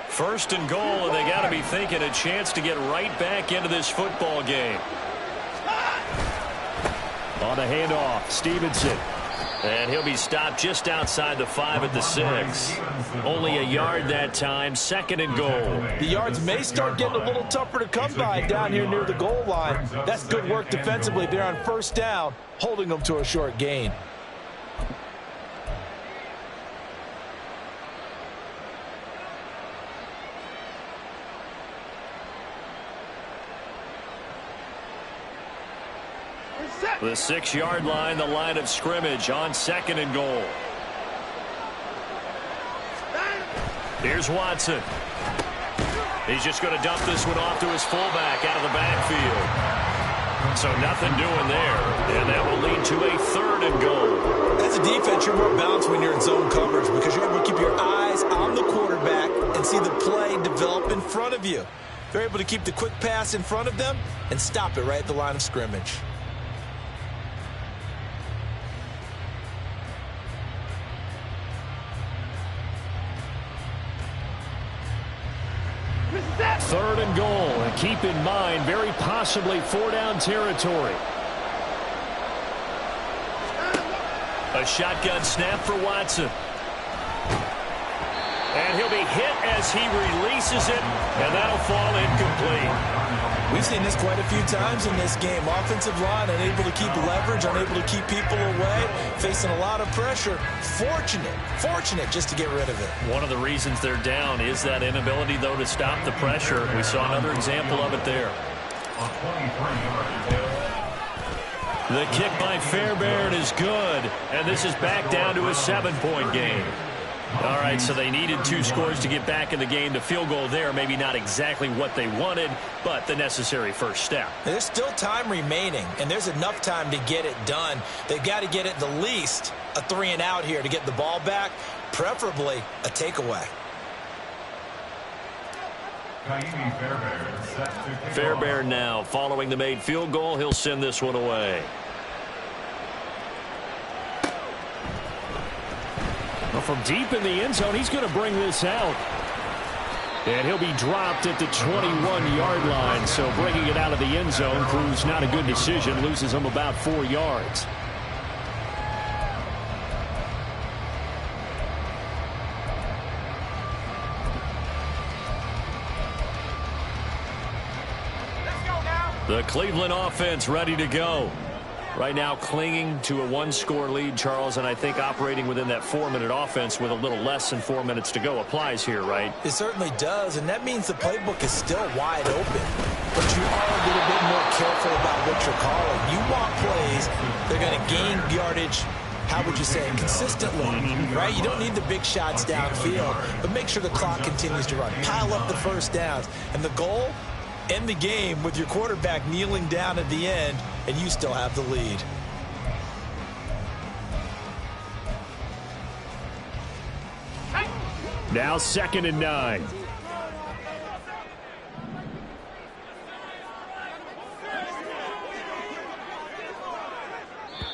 First and goal, and they got to be thinking a chance to get right back into this football game. On the handoff, Stevenson. And he'll be stopped just outside the 5 at the 6. Only a yard that time, 2nd and goal. The yards may start getting a little tougher to come by down here near the goal line. That's good work defensively there on 1st down, holding them to a short gain. The 6-yard line, the line of scrimmage on 2nd and goal. Here's Watson. He's just going to dump this one off to his fullback out of the backfield. So nothing doing there. And that will lead to a 3rd and goal. As a defense, you're more balanced when you're in zone coverage because you're able to keep your eyes on the quarterback and see the play develop in front of you. They're able to keep the quick pass in front of them and stop it right at the line of scrimmage. Third and goal, and keep in mind, very possibly 4-down territory. A shotgun snap for Watson. And he'll be hit as he releases it, and that'll fall incomplete. We've seen this quite a few times in this game. Offensive line unable to keep leverage, unable to keep people away, facing a lot of pressure. Fortunate just to get rid of it. One of the reasons they're down is that inability, though, to stop the pressure. We saw another example of it there. The kick by Fairbairn is good, and this is back down to a 7-point game. All right, so they needed 2 scores to get back in the game. The field goal there, maybe not exactly what they wanted, but the necessary first step. There's still time remaining, and there's enough time to get it done. They've got to get at the least a 3-and-out here to get the ball back, preferably a takeaway. Fairbairn now following the made field goal. He'll send this one away. Well, from deep in the end zone, he's going to bring this out. And he'll be dropped at the 21-yard line. So bringing it out of the end zone proves not a good decision. Loses him about 4 yards. The Cleveland offense ready to go. Right now clinging to a one-score lead, Charles, and I think operating within that 4-minute offense with a little less than 4 minutes to go applies here, right? It certainly does, and that means the playbook is still wide open. But you are a little bit more careful about what you're calling. You want plays, they're going to gain yardage, how would you say, consistently, right? You don't need the big shots downfield, but make sure the clock continues to run. Pile up the first downs. And the goal? End the game with your quarterback kneeling down at the end, and you still have the lead. Now 2nd and 9.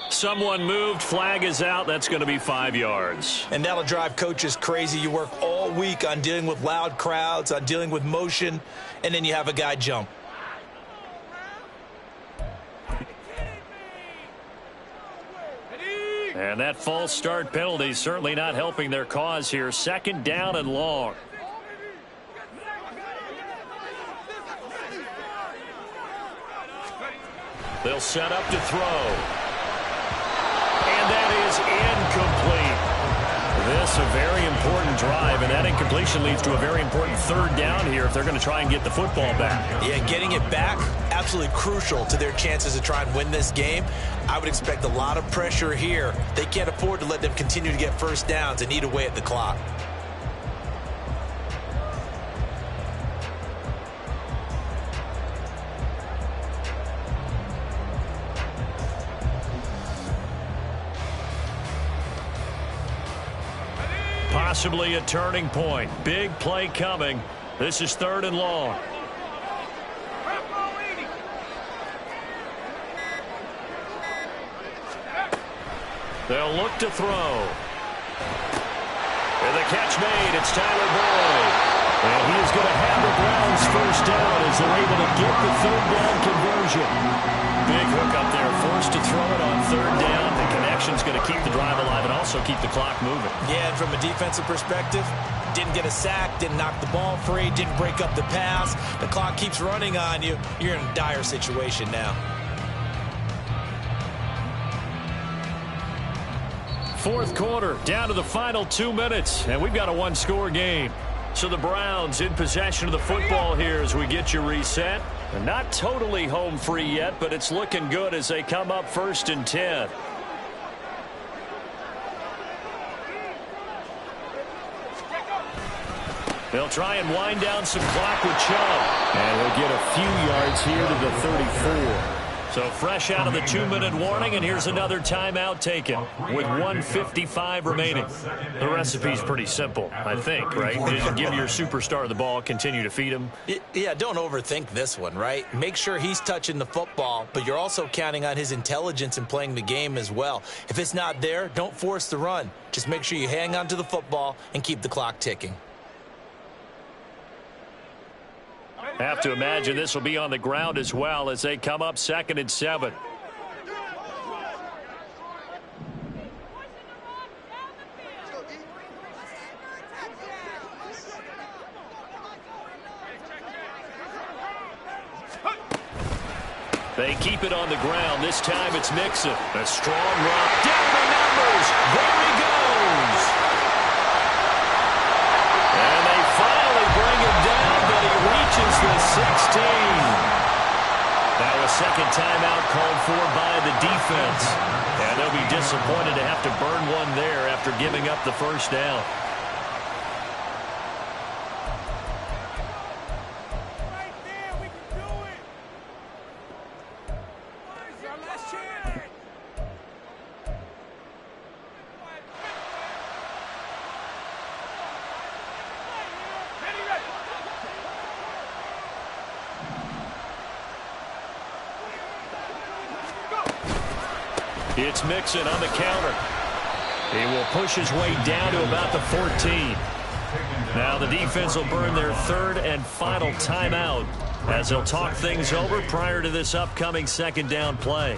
Someone moved. Flag is out. That's going to be 5 yards. And that'll drive coaches crazy. You work all week on dealing with loud crowds, on dealing with motion, and then you have a guy jump. And that false start penalty certainly not helping their cause here. 2nd down and long. They'll set up to throw. And that is incomplete. This a very important drive, and that incompletion leads to a very important 3rd down here if they're going to try and get the football back. Yeah, getting it back, absolutely crucial to their chances to try and win this game. I would expect a lot of pressure here. They can't afford to let them continue to get first downs and eat away at the clock. Possibly a turning point. Big play coming. This is 3rd and long. They'll look to throw. And the catch made. It's Tyler Boyd. And he is going to have the Browns first down as they're able to get the 3rd down conversion. Big hook up there. Forced to throw it on 3rd down. The connection's going to keep the drive alive and also keep the clock moving. Yeah, and from a defensive perspective, didn't get a sack, didn't knock the ball free, didn't break up the pass. The clock keeps running on you. You're in a dire situation now. 4th quarter, down to the final 2 minutes, and we've got a one-score game. So the Browns in possession of the football here as we get you reset. They're not totally home free yet, but it's looking good as they come up 1st and 10. They'll try and wind down some clock with Chubb. And they'll get a few yards here to the 34. So fresh out of the 2-minute warning, and here's another timeout taken with 1:55 remaining. The recipe's pretty simple, I think, right? Just give your superstar the ball, continue to feed him. Yeah, don't overthink this one, right? Make sure he's touching the football, but you're also counting on his intelligence in playing the game as well. If it's not there, don't force the run. Just make sure you hang on to the football and keep the clock ticking. Have to imagine this will be on the ground as well as they come up 2nd and 7. They keep it on the ground. This time it's Mixon. A strong run. Down the numbers. There he goes. And they finally bring him down, but he reaches the 16. Now a 2nd timeout called for by the defense. And they'll be disappointed to have to burn one there after giving up the 1st down. It's Mixon on the counter. He will push his way down to about the 14. Now the defense will burn their 3rd and final timeout as they'll talk things over prior to this upcoming 2nd down play.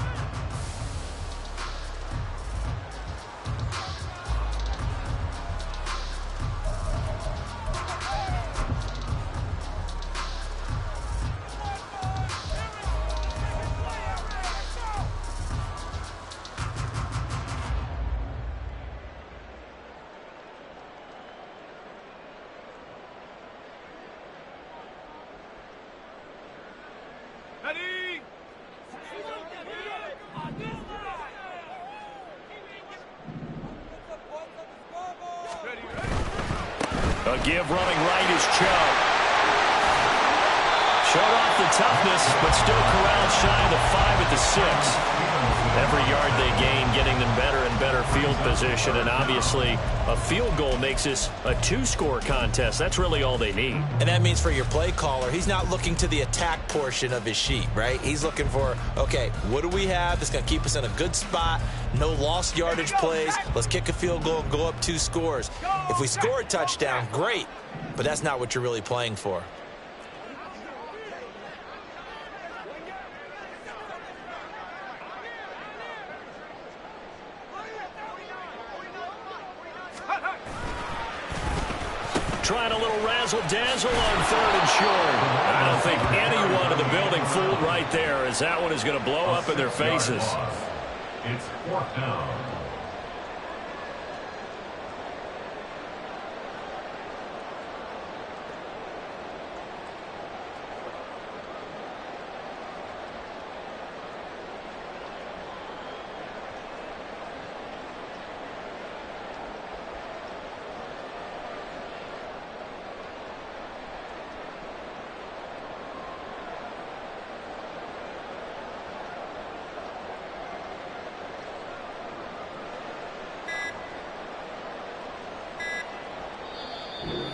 Ready? A give running right is Chubb. Showed off the toughness, but still corralled shy of the 5 at the 6. Every yard they gain getting them better and better field position, and obviously a field goal makes this a 2-score contest. That's really all they need. And that means for your play caller, he's not looking to the attack portion of his sheet, right? He's looking for, okay, what do we have that's going to keep us in a good spot? No lost yardage plays. Let's kick a field goal and go up 2 scores. If we score a touchdown, great, but that's not what you're really playing for. Trying a little razzle-dazzle on 3rd and short. I don't think anyone in the building fooled right there, as that one is going to blow up in their faces. It's 4th down.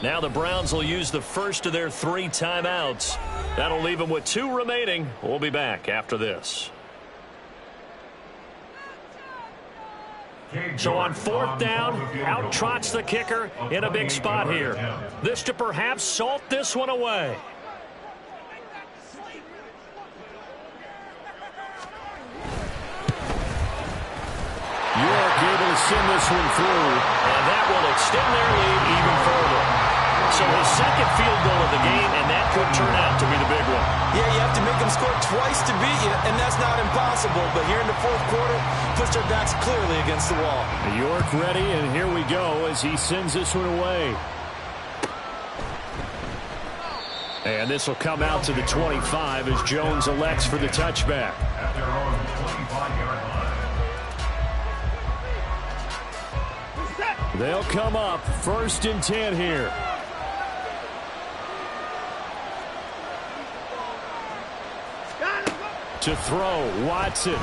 Now the Browns will use the first of their 3 timeouts. That'll leave them with 2 remaining. We'll be back after this. So on 4th down, out trots the kicker in a big spot here. This to perhaps salt this one away. York able to send this one through, and that will extend their lead even further. So his 2nd field goal of the game, and that could turn out to be the big one. Yeah, you have to make them score twice to beat you, and that's not impossible. But here in the 4th quarter, puts their backs clearly against the wall. York ready, and here we go as he sends this one away. And this will come out to the 25 as Jones elects for the touchback. At their own 25-yard line. They'll come up 1st and 10 here. To throw, Watson.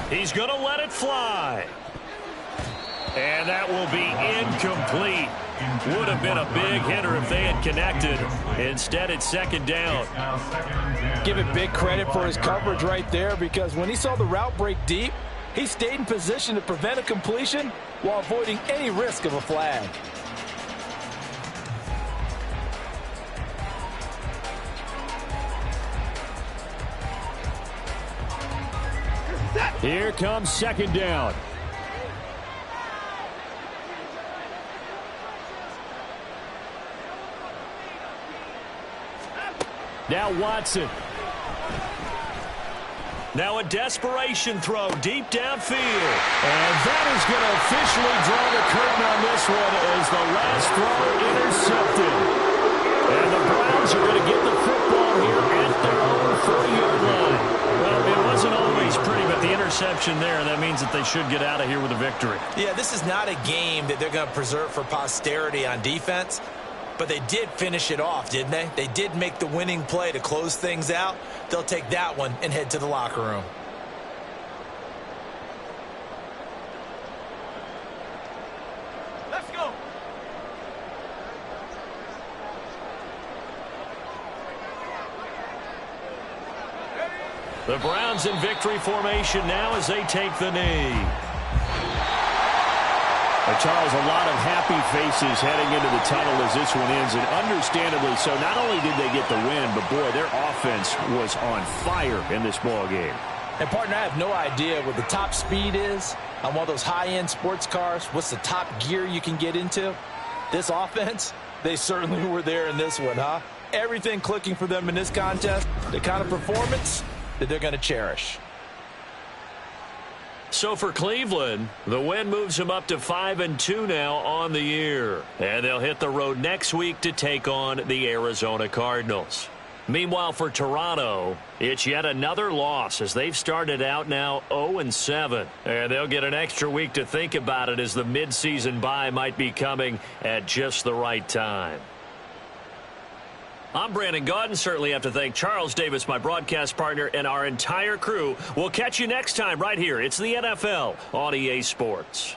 He's going to let it fly. And that will be incomplete. Would have been a big hitter if they had connected. Instead, it's 2nd down. Give it big credit for his coverage right there, because when he saw the route break deep, he stayed in position to prevent a completion while avoiding any risk of a flag. Here comes 2nd down. Now Watson. Now a desperation throw deep downfield. And that is going to officially draw the curtain on this one as the last throw intercepted. And the Browns are going to get the football here at their own 40-yard line. Well, it wasn't always pretty, but the interception there, that means that they should get out of here with a victory. Yeah, this is not a game that they're going to preserve for posterity on defense. But they did finish it off, didn't they? They did make the winning play to close things out. They'll take that one and head to the locker room. Let's go. The Browns in victory formation now as they take the knee. Charles, a lot of happy faces heading into the tunnel as this one ends, and understandably so. Not only did they get the win, but boy, their offense was on fire in this ball game. And partner, I have no idea what the top speed is on one of those high-end sports cars. What's the top gear you can get into? This offense, they certainly were there in this one, huh? Everything clicking for them in this contest, the kind of performance that they're going to cherish. So for Cleveland, the win moves them up to 5-2 now on the year. And they'll hit the road next week to take on the Arizona Cardinals. Meanwhile, for Toronto, it's yet another loss as they've started out now 0-7. And they'll get an extra week to think about it as the midseason bye might be coming at just the right time. I'm Brandon Gaudin. Certainly have to thank Charles Davis, my broadcast partner, and our entire crew. We'll catch you next time right here. It's the NFL on EA Sports.